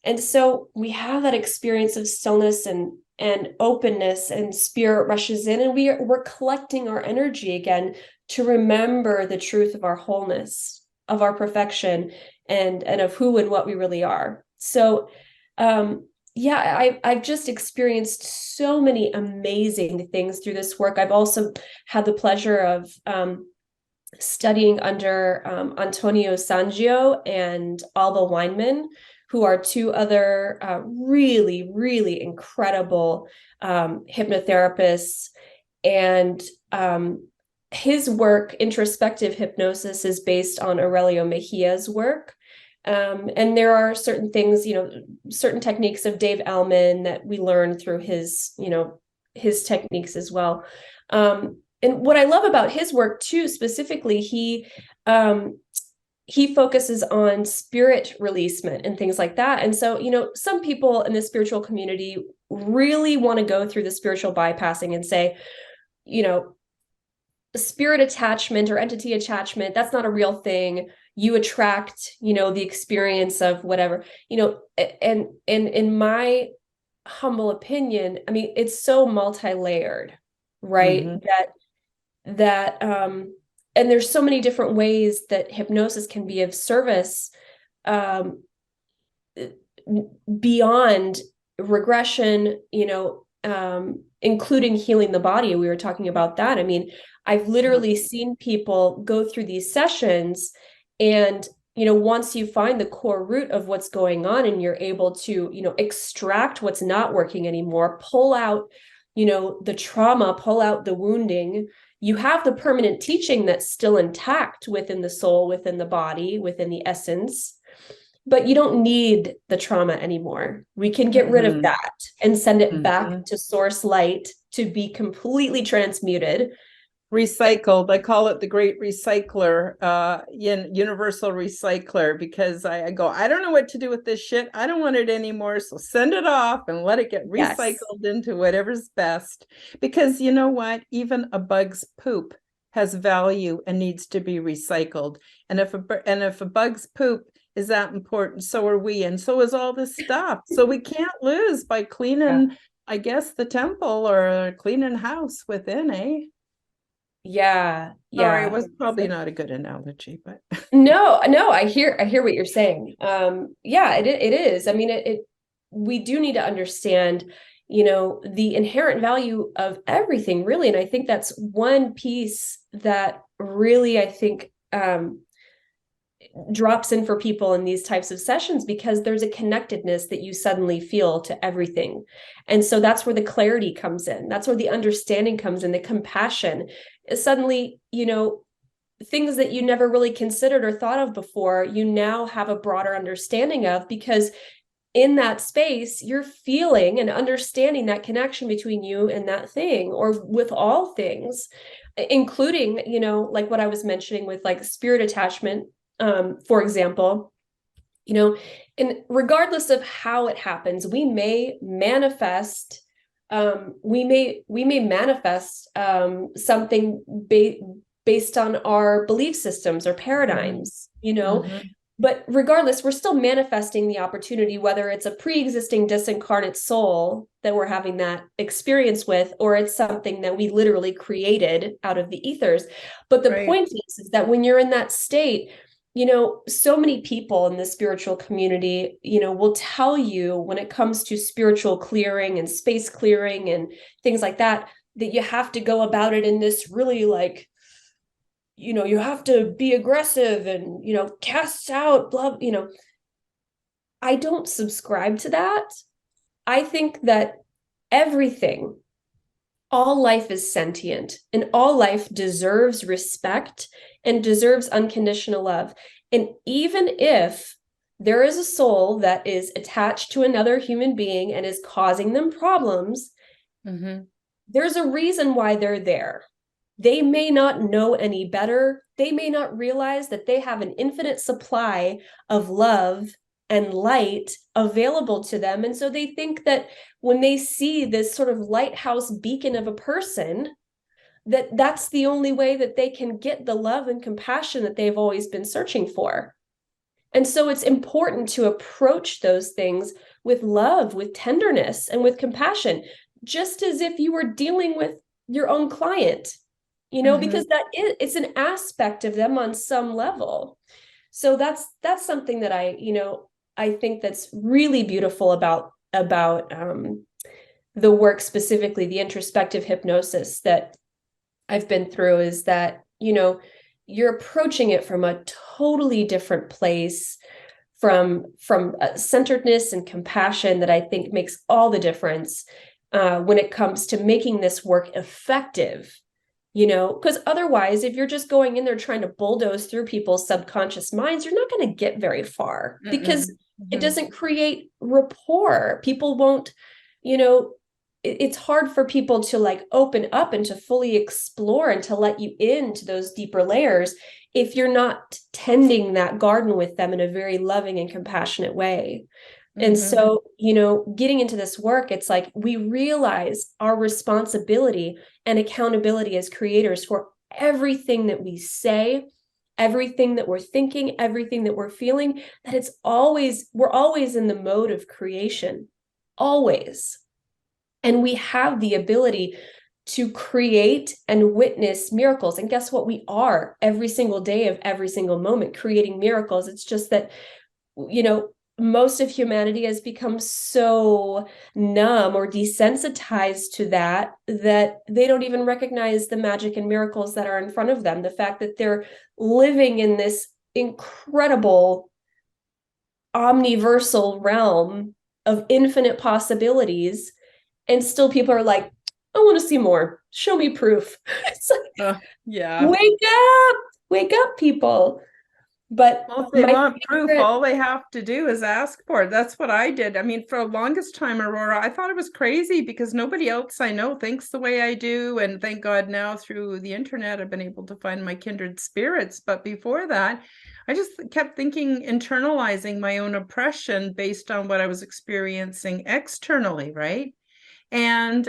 [SPEAKER 2] And so we have that experience of stillness and openness, and spirit rushes in, and we're collecting our energy again to remember the truth of our wholeness, of our perfection, and of who and what we really are. So I've just experienced so many amazing things through this work. I've also had the pleasure of studying under Antonio Sangio and Alba Weinman, who are two other really, really incredible hypnotherapists. And his work, introspective hypnosis, is based on Aurelio Mejia's work. And there are certain things, certain techniques of Dave Ellman that we learn through his techniques as well. And what I love about his work too, specifically, he focuses on spirit releasement and things like that. And so, some people in the spiritual community really want to go through the spiritual bypassing and say, spirit attachment or entity attachment, that's not a real thing. You attract, the experience of whatever, and in my humble opinion, I mean, it's so multi-layered, right? That and there's so many different ways that hypnosis can be of service, beyond regression, including healing the body. We were talking about that. I mean, I've literally seen people go through these sessions, and, once you find the core root of what's going on, and you're able to, extract what's not working anymore, pull out, the trauma, pull out the wounding, you have the permanent teaching that's still intact within the soul, within the body, within the essence, but you don't need the trauma anymore. We can get rid of that and send it back to source light to be completely transmuted.
[SPEAKER 3] Recycled. I call it the great recycler, universal recycler, because I go, I don't know what to do with this shit. I don't want it anymore. So send it off and let it get recycled into whatever's best. Because you know what? Even a bug's poop has value and needs to be recycled. And if a bug's poop is that important, so are we, and so is all this stuff. So we can't lose by cleaning, I guess, the temple or cleaning house within, eh?
[SPEAKER 2] Yeah.
[SPEAKER 3] Sorry, it was probably not a good analogy, but
[SPEAKER 2] No, I hear what you're saying. Yeah, it is. I mean, we do need to understand, the inherent value of everything, really. And I think that's one piece that really, I think, drops in for people in these types of sessions, because there's a connectedness that you suddenly feel to everything. And so that's where the clarity comes in. That's where the understanding comes in, the compassion. Suddenly, things that you never really considered or thought of before, you now have a broader understanding of, because in that space, you're feeling and understanding that connection between you and that thing, or with all things, including, like what I was mentioning with like spirit attachment, for example, and regardless of how it happens, we may manifest, something based on our belief systems or paradigms, but regardless, we're still manifesting the opportunity, whether it's a pre-existing disincarnate soul that we're having that experience with, or it's something that we literally created out of the ethers. But the point is that when you're in that state, so many people in the spiritual community, will tell you, when it comes to spiritual clearing and space clearing and things like that, that you have to go about it in this really like, you have to be aggressive and, cast out, blah, I don't subscribe to that. I think that all life is sentient, and all life deserves respect and deserves unconditional love. And even if there is a soul that is attached to another human being and is causing them problems, there's a reason why they're there. They may not know any better. They may not realize that they have an infinite supply of love and light available to them. And so they think that when they see this sort of lighthouse beacon of a person, that's the only way that they can get the love and compassion that they've always been searching for. And so it's important to approach those things with love, with tenderness, and with compassion, just as if you were dealing with your own client, because it's an aspect of them on some level. So that's something that I think that's really beautiful about the work, specifically the introspective hypnosis that I've been through, is that, you're approaching it from a totally different place, from centeredness and compassion, that I think makes all the difference when it comes to making this work effective. Because otherwise, if you're just going in there trying to bulldoze through people's subconscious minds, you're not going to get very far, because it doesn't create rapport. People won't, it's hard for people to like open up and to fully explore and to let you into those deeper layers if you're not tending that garden with them in a very loving and compassionate way. And so, getting into this work, it's like we realize our responsibility and accountability as creators for everything that we say, everything that we're thinking, everything that we're feeling, that we're always in the mode of creation, always. And we have the ability to create and witness miracles. And guess what? We are every single day of every single moment creating miracles. It's just that, most of humanity has become so numb or desensitized to that they don't even recognize the magic and miracles that are in front of them. The fact that they're living in this incredible omniversal realm of infinite possibilities, and still people are like, I want to see more. Show me proof. It's like, wake up, people. But
[SPEAKER 3] if they want proof, all they have to do is ask for it. That's what I did. I mean, for the longest time, Aurora, I thought it was crazy because nobody else I know thinks the way I do. And thank God now through the internet, I've been able to find my kindred spirits. But before that, I just kept thinking, internalizing my own oppression based on what I was experiencing externally, right? And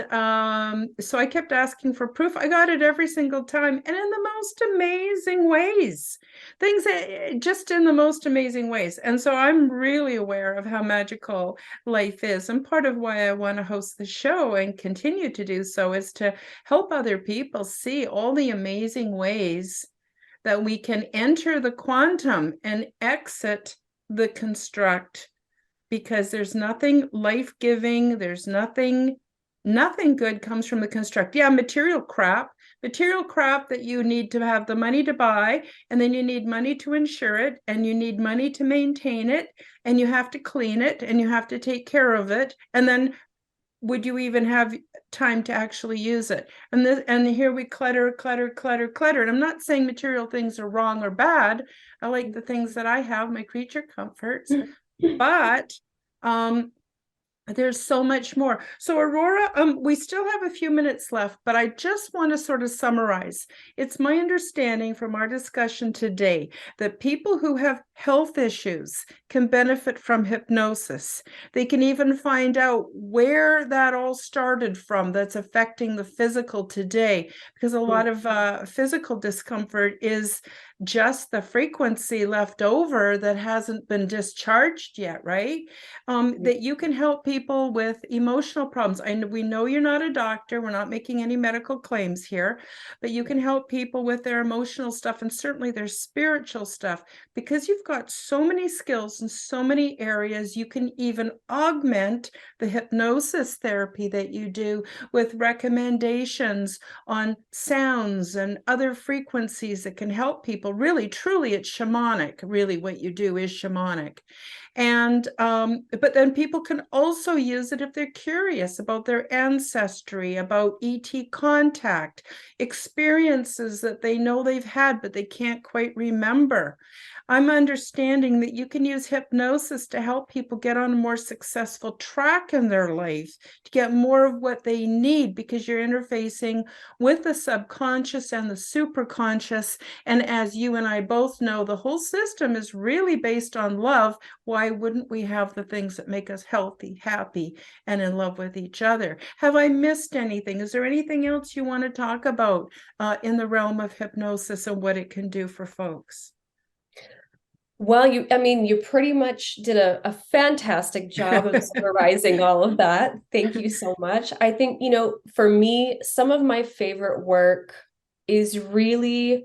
[SPEAKER 3] so I kept asking for proof. I got it every single time, and in the most amazing ways, things just in the most amazing ways. And so I'm really aware of how magical life is. And part of why I want to host the show and continue to do so is to help other people see all the amazing ways that we can enter the quantum and exit the construct, because there's nothing life-giving, there's nothing good comes from the construct. Yeah, material crap that you need to have the money to buy, and then you need money to insure it, and you need money to maintain it, and you have to clean it, and you have to take care of it, and then would you even have time to actually use it? And here we clutter. And I'm not saying material things are wrong or bad. I like the things that I have, my creature comforts, but there's so much more. So Aurora, we still have a few minutes left, but I just want to sort of summarize. It's my understanding from our discussion today that people who have health issues can benefit from hypnosis. They can even find out where that all started from that's affecting the physical today, because a lot of physical discomfort is just the frequency left over that hasn't been discharged yet, right? That you can help people with emotional problems. We know you're not a doctor. We're not making any medical claims here, but you can help people with their emotional stuff and certainly their spiritual stuff, because you've got so many skills in so many areas. You can even augment the hypnosis therapy that you do with recommendations on sounds and other frequencies that can help people. Really, truly, it's shamanic. Really, what you do is shamanic. And but then people can also use it if they're curious about their ancestry, about ET contact, experiences that they know they've had, but they can't quite remember. I'm understanding that you can use hypnosis to help people get on a more successful track in their life, to get more of what they need, because you're interfacing with the subconscious and the superconscious. And as you and I both know, the whole system is really based on love. Why wouldn't we have the things that make us healthy, happy, and in love with each other? Have I missed anything? Is there anything else you want to talk about in the realm of hypnosis and what it can do for folks?
[SPEAKER 2] Well, you pretty much did a fantastic job of summarizing all of that. Thank you so much. I think, for me, some of my favorite work is really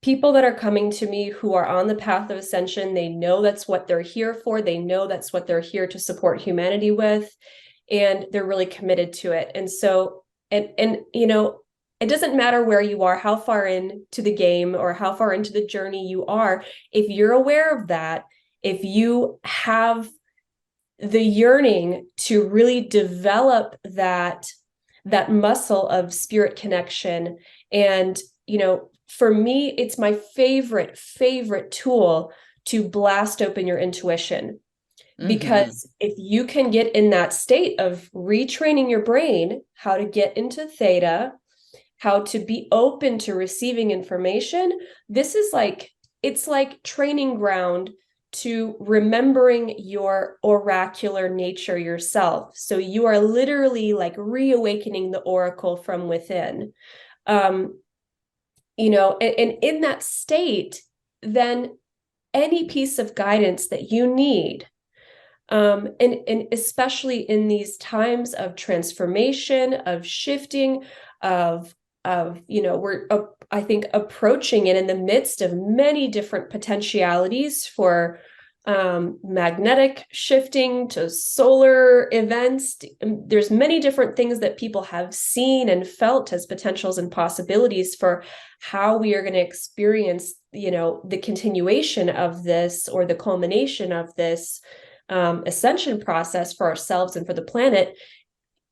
[SPEAKER 2] people that are coming to me who are on the path of ascension. They know that's what they're here for. They know that's what they're here to support humanity with, and they're really committed to it. And so, it doesn't matter where you are, how far into the game or how far into the journey you are. If you're aware of that, if you have the yearning to really develop that muscle of spirit connection, and, for me, it's my favorite tool to blast open your intuition. Because if you can get in that state of retraining your brain, how to get into theta, how to be open to receiving information, it's like training ground to remembering your oracular nature yourself. So you are literally like reawakening the oracle from within. And in that state, then any piece of guidance that you need, and especially in these times of transformation, of shifting, we're I think approaching it in the midst of many different potentialities for magnetic shifting to solar events. There's many different things that people have seen and felt as potentials and possibilities for how we are going to experience, the continuation of this, or the culmination of this ascension process for ourselves and for the planet.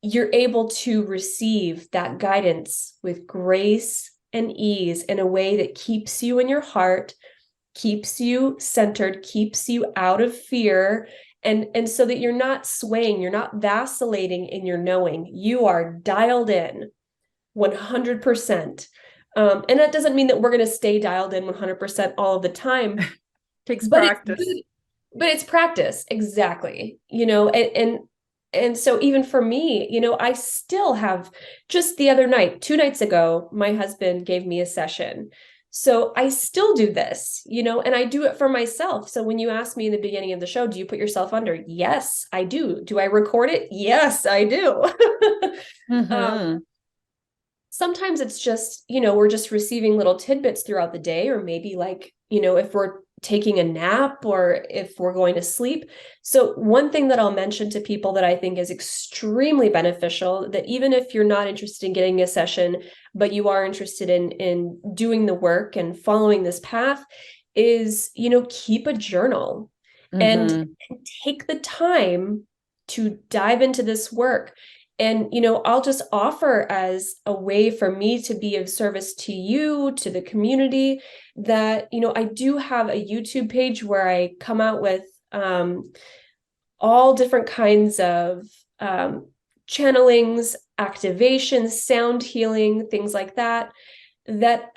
[SPEAKER 2] You're able to receive that guidance with grace and ease in a way that keeps you in your heart, keeps you centered, keeps you out of fear, and so that you're not swaying, you're not vacillating in your knowing. You are dialed in 100%. And that doesn't mean that we're going to stay dialed in 100% all of the time.
[SPEAKER 3] Takes practice.
[SPEAKER 2] But it's practice, exactly. And so even for me, I still have, just the other night, 2 nights ago, my husband gave me a session. So I still do this, and I do it for myself. So when you asked me in the beginning of the show, do you put yourself under? Yes, I do. Do I record it? Yes, I do. Sometimes it's just, we're just receiving little tidbits throughout the day, or maybe like, if we're taking a nap or if we're going to sleep. So one thing that I'll mention to people that I think is extremely beneficial, that even if you're not interested in getting a session, but you are interested in doing the work and following this path, is, keep a journal and take the time to dive into this work. And, I'll just offer as a way for me to be of service to you, to the community, that, I do have a YouTube page where I come out with all different kinds of channelings, activations, sound healing, things like that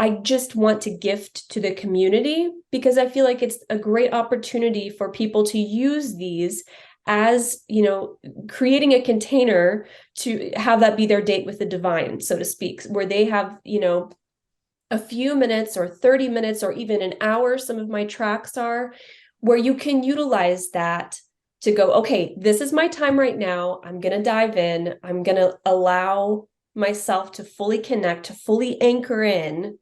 [SPEAKER 2] I just want to gift to the community, because I feel like it's a great opportunity for people to use these as, creating a container to have that be their date with the divine, so to speak, where they have, a few minutes or 30 minutes or even an hour, some of my tracks are, where you can utilize that to go, okay, this is my time right now. I'm going to dive in. I'm going to allow myself to fully connect, to fully anchor in,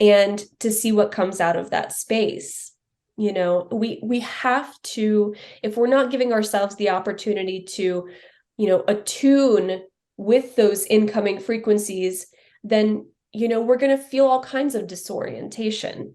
[SPEAKER 2] and to see what comes out of that space. We have to, if we're not giving ourselves the opportunity to, attune with those incoming frequencies, then, we're going to feel all kinds of disorientation,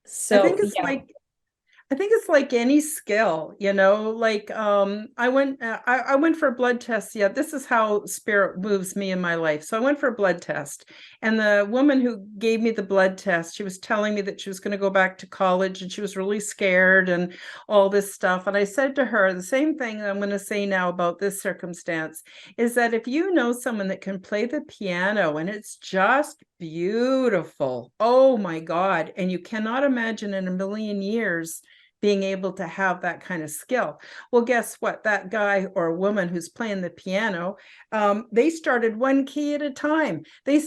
[SPEAKER 2] So
[SPEAKER 3] I think it's like any skill, like I went for a blood test. Yeah, this is how spirit moves me in my life. So I went for a blood test, and the woman who gave me the blood test, she was telling me that she was going to go back to college, and she was really scared and all this stuff. And I said to her the same thing I'm going to say now about this circumstance, is that if you know someone that can play the piano and it's just beautiful, oh my God, and you cannot imagine in a million years being able to have that kind of skill. Well, guess what? That guy or woman who's playing the piano, they started one key at a time. They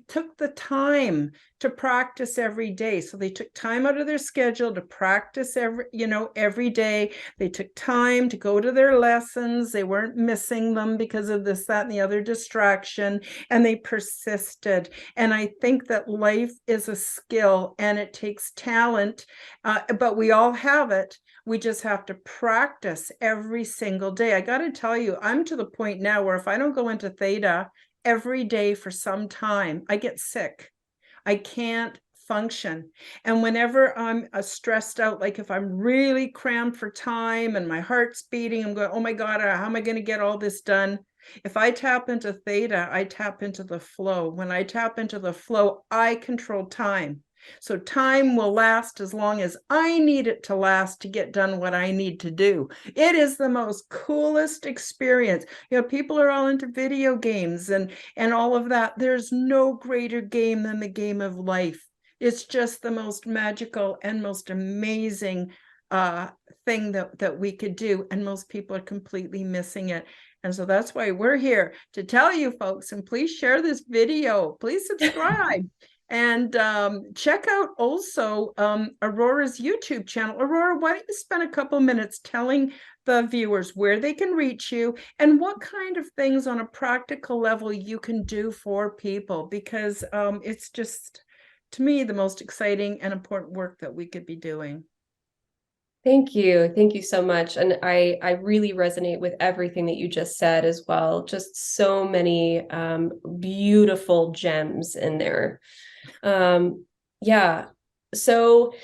[SPEAKER 3] took the time to practice every day. So they took time out of their schedule to practice every day. They took time to go to their lessons. They weren't missing them because of this, that, and the other distraction, and they persisted. And I think that life is a skill and it takes talent, but we all have it. We just have to practice every single day. I got to tell you, I'm to the point now where if I don't go into theta every day for some time, I get sick. I can't function. And whenever I'm stressed out, like if I'm really crammed for time and my heart's beating, I'm going, oh my God, how am I going to get all this done? If I tap into theta, I tap into the flow. When I tap into the flow, I control time. So time will last as long as I need it to last to get done what I need to do. It is the most coolest experience. People are all into video games and all of that. There's no greater game than the game of life. It's just the most magical and most amazing thing that we could do. And most people are completely missing it. And so that's why we're here to tell you folks, and please share this video, please subscribe. And check out also Aurora's YouTube channel. Aurora, why don't you spend a couple minutes telling the viewers where they can reach you and what kind of things on a practical level you can do for people, because it's just, to me, the most exciting and important work that we could be doing.
[SPEAKER 2] Thank you. Thank you so much. And I really resonate with everything that you just said as well. Just so many beautiful gems in there. Yeah. So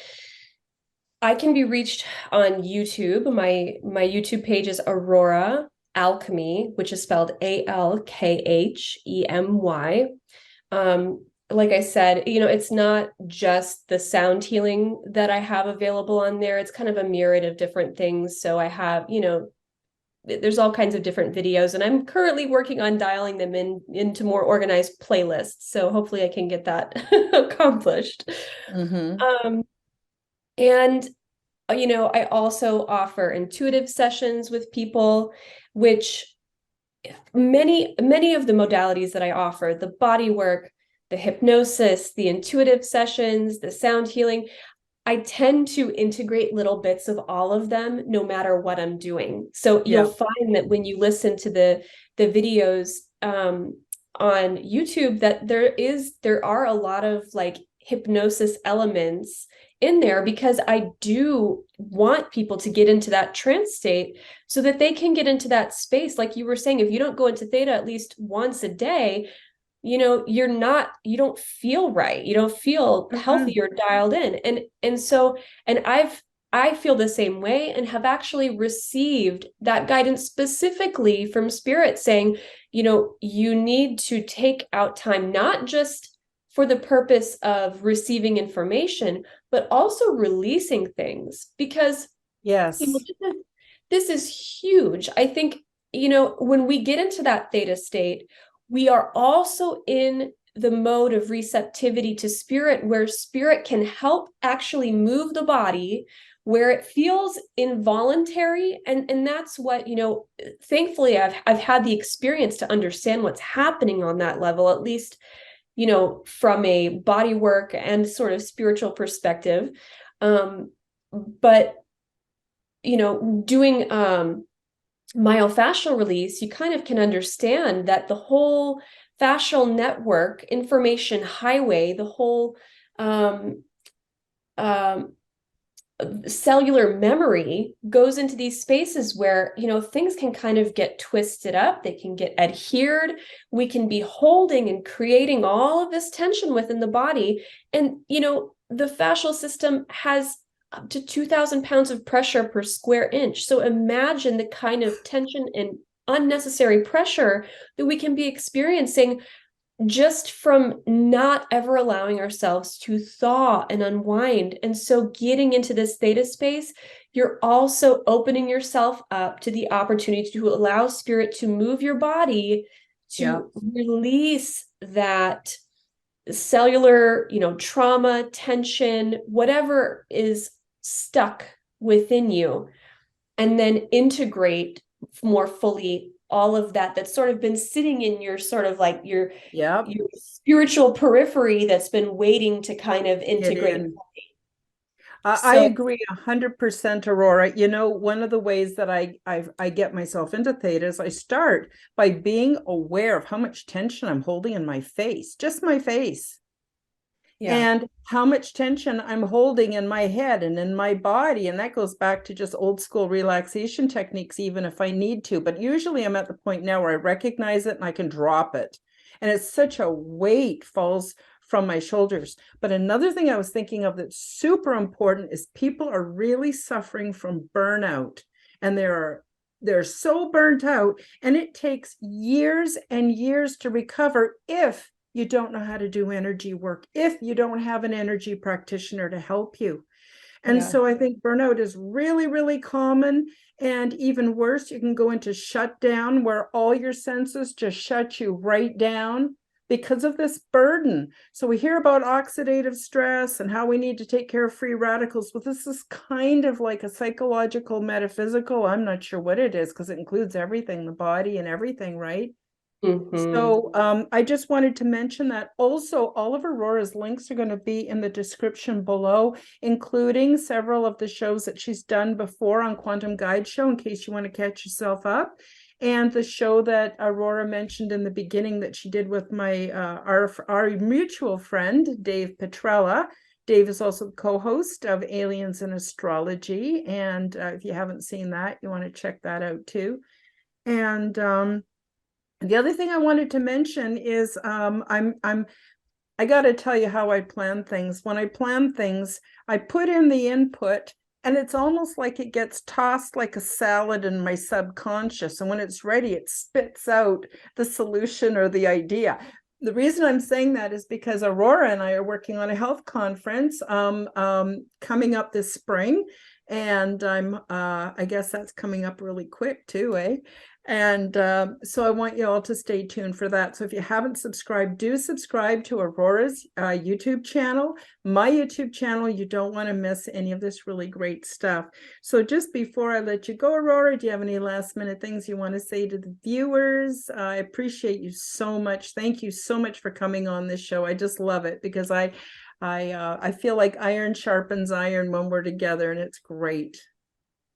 [SPEAKER 2] I can be reached on YouTube. My YouTube page is Aurora Alchemy, which is spelled ALKHEMY. Like I said, it's not just the sound healing that I have available on there. It's kind of a myriad of different things. So I have, there's all kinds of different videos, and I'm currently working on dialing them into more organized playlists. So hopefully I can get that accomplished. And I also offer intuitive sessions with people, which many of the modalities that I offer, the body work, the hypnosis, the intuitive sessions, the sound healing, I tend to integrate little bits of all of them no matter what I'm doing. So you'll find that when you listen to the videos on YouTube, that there are a lot of like hypnosis elements in there, because I do want people to get into that trance state so that they can get into that space. Like you were saying, if you don't go into theta at least once a day, you don't feel right. You don't feel healthy or dialed in. And I feel the same way, and have actually received that guidance specifically from spirit saying, you need to take out time, not just for the purpose of receiving information, but also releasing things, because
[SPEAKER 3] Yes.
[SPEAKER 2] This is huge. I think, when we get into that theta state, we are also in the mode of receptivity to spirit, where spirit can help actually move the body where it feels involuntary. And that's what, thankfully I've had the experience to understand what's happening on that level, at least, from a body work and sort of spiritual perspective. But, doing myofascial release, you kind of can understand that the whole fascial network, information highway, the whole cellular memory goes into these spaces where, things can kind of get twisted up, they can get adhered, we can be holding and creating all of this tension within the body. And, the fascial system has up to 2,000 pounds of pressure per square inch. So imagine the kind of tension and unnecessary pressure that we can be experiencing just from not ever allowing ourselves to thaw and unwind. And so getting into this theta space, you're also opening yourself up to the opportunity to allow spirit to move your body to release that cellular, trauma, tension, whatever is stuck within you, and then integrate more fully all of that's sort of been sitting in your sort of like your spiritual periphery that's been waiting to kind of integrate.
[SPEAKER 3] I agree 100%, Aurora. One of the ways that I get myself into theta is I start by being aware of how much tension I'm holding in my face, just my face. And how much tension I'm holding in my head and in my body. And that goes back to just old school relaxation techniques, even if I need to. But usually I'm at the point now where I recognize it and I can drop it. And it's such a weight falls from my shoulders. But another thing I was thinking of that's super important is people are really suffering from burnout. And they're so burnt out. And it takes years and years to recover if you don't know how to do energy work, if you don't have an energy practitioner to help you. And so I think burnout is really, really common. And even worse, you can go into shutdown where all your senses just shut you right down because of this burden. So we hear about oxidative stress and how we need to take care of free radicals. Well, this is kind of like a psychological, metaphysical, I'm not sure what it is, because it includes everything, the body and everything, right? So I just wanted to mention that also all of Aurora's links are going to be in the description below, including several of the shows that she's done before on Quantum Guide Show, in case you want to catch yourself up, and the show that Aurora mentioned in the beginning that she did with my our mutual friend, Dave Petrella. Dave is also the co-host of Aliens and Astrology, and if you haven't seen that, you want to check that out too. And the other thing I wanted to mention is I got to tell you how I plan things. When I plan things, I put in the input and it's almost like it gets tossed like a salad in my subconscious. And when it's ready, it spits out the solution or the idea. The reason I'm saying that is because Aurora and I are working on a health conference coming up this spring. And I guess that's coming up really quick too, eh? And so I want you all to stay tuned for that. So if you haven't subscribed, do subscribe to Aurora's YouTube channel, my YouTube channel. You don't want to miss any of this really great stuff. So just before I let you go, Aurora, do you have any last minute things you want to say to the viewers? I appreciate you so much. Thank you so much for coming on this show. I just love it because I feel like iron sharpens iron when we're together, and it's great.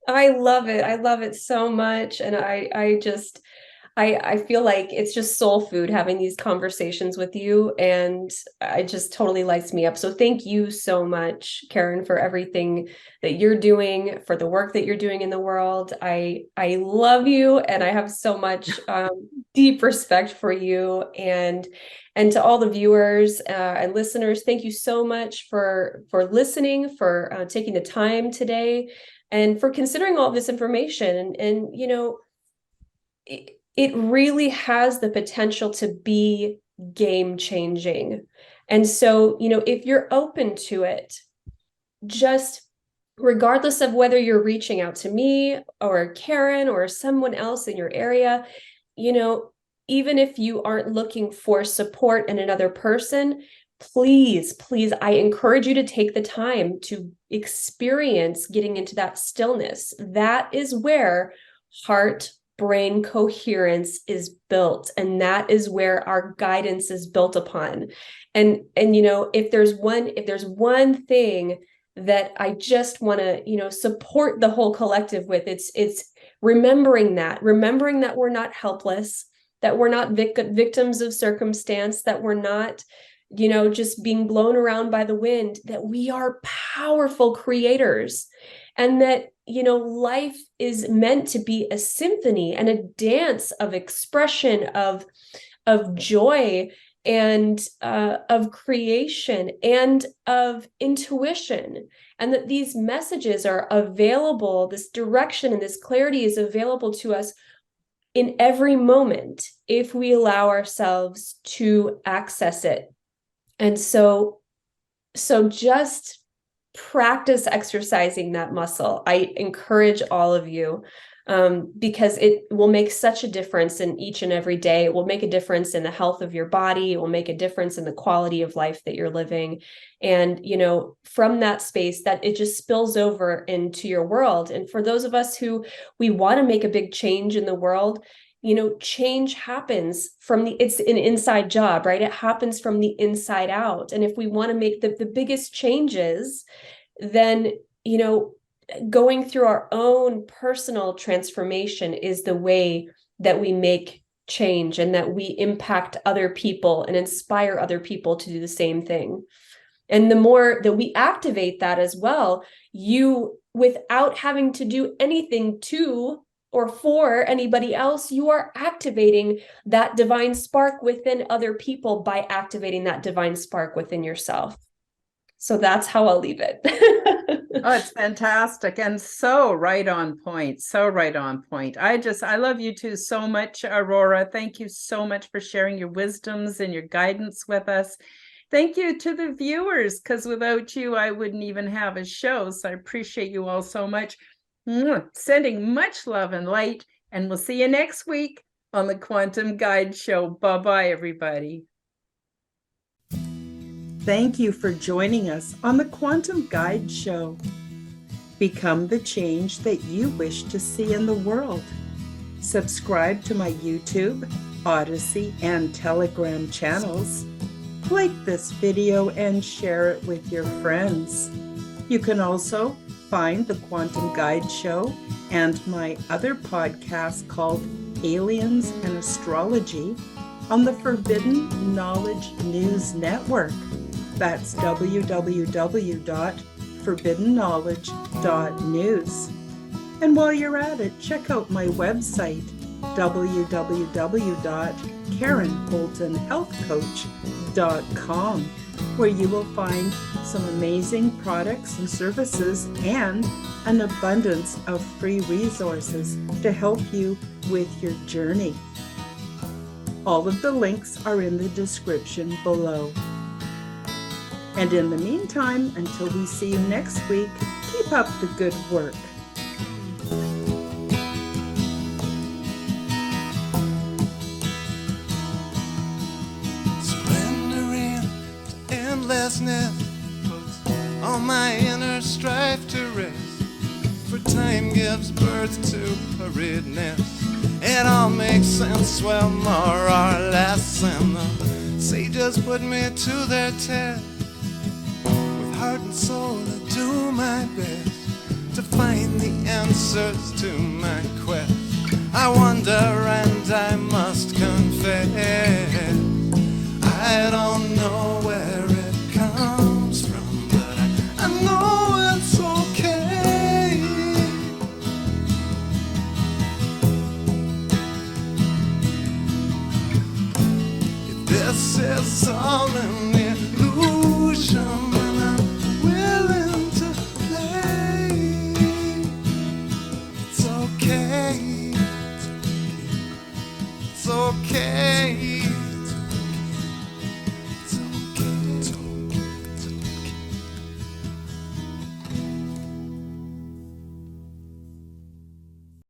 [SPEAKER 2] I love it. I love it so much. And I feel like it's just soul food having these conversations with you, and it just totally lights me up. So thank you so much, Karen, for everything that you're doing, for the work that you're doing in the world. I love you, and I have so much deep respect for you, and to all the viewers and listeners, thank you so much for listening, for taking the time today, and for considering all this information. And you know, it really has the potential to be game changing. And so, you know, if you're open to it, just regardless of whether you're reaching out to me or Karen or someone else in your area, you know, even if you aren't looking for support in another person, please, I encourage you to take the time to experience getting into that stillness. That is where heart-brain coherence is built, and that is where our guidance is built upon. And you know, if there's one thing that I just want to, you know, support the whole collective with, it's remembering that we're not helpless, that we're not victims of circumstance, that we're not, you know, just being blown around by the wind, that we are powerful creators, and that, you know, life is meant to be a symphony and a dance of expression, of joy, and of creation, and of intuition, and that these messages are available, this direction and this clarity is available to us in every moment if we allow ourselves to access it. And so just practice exercising that muscle. I encourage all of you, because it will make such a difference in each and every day. It will make a difference in the health of your body. It will make a difference in the quality of life that you're living. And, you know, from that space, that it just spills over into your world. And for those of us who we want to make a big change in the world, you know, change happens it's an inside job, right? It happens from the inside out. And if we want to make the biggest changes, then, you know, going through our own personal transformation is the way that we make change, and that we impact other people and inspire other people to do the same thing. And the more that we activate that as well, you, without having to do anything to or for anybody else, you are activating that divine spark within other people by activating that divine spark within yourself. So that's how I'll leave it.
[SPEAKER 3] Oh, it's fantastic. And so right on point. So right on point. I love you two so much, Aurora. Thank you so much for sharing your wisdoms and your guidance with us. Thank you to the viewers, because without you, I wouldn't even have a show. So I appreciate you all so much. Sending much love and light, and we'll see you next week on the Quantum Guide Show. Bye-bye, everybody. Thank you for joining us on the Quantum Guide Show. Become the change that you wish to see in the world. Subscribe to my YouTube, Odyssey, and Telegram channels. Like this video and share it with your friends. You can also find the Quantum Guide Show and my other podcast called Aliens and Astrology on the Forbidden Knowledge News Network. That's www.forbiddenknowledge.news. And while you're at it, check out my website, www.karenholtonhealthcoach.com, where you will find some amazing products and services and an abundance of free resources to help you with your journey. All of the links are in the description below. And in the meantime, until we see you next week, keep up the good work.
[SPEAKER 4] restlessness puts all my inner strife to rest. For time gives birth to hurriedness. It all makes sense, well, more or less. And the sages put me to their test. With heart and soul I do my best to find the answers to my quest. I wonder and I must confess, I don't know where it comes from, but I know it's okay. If this is all an illusion, then I'm willing to play. It's okay. It's okay.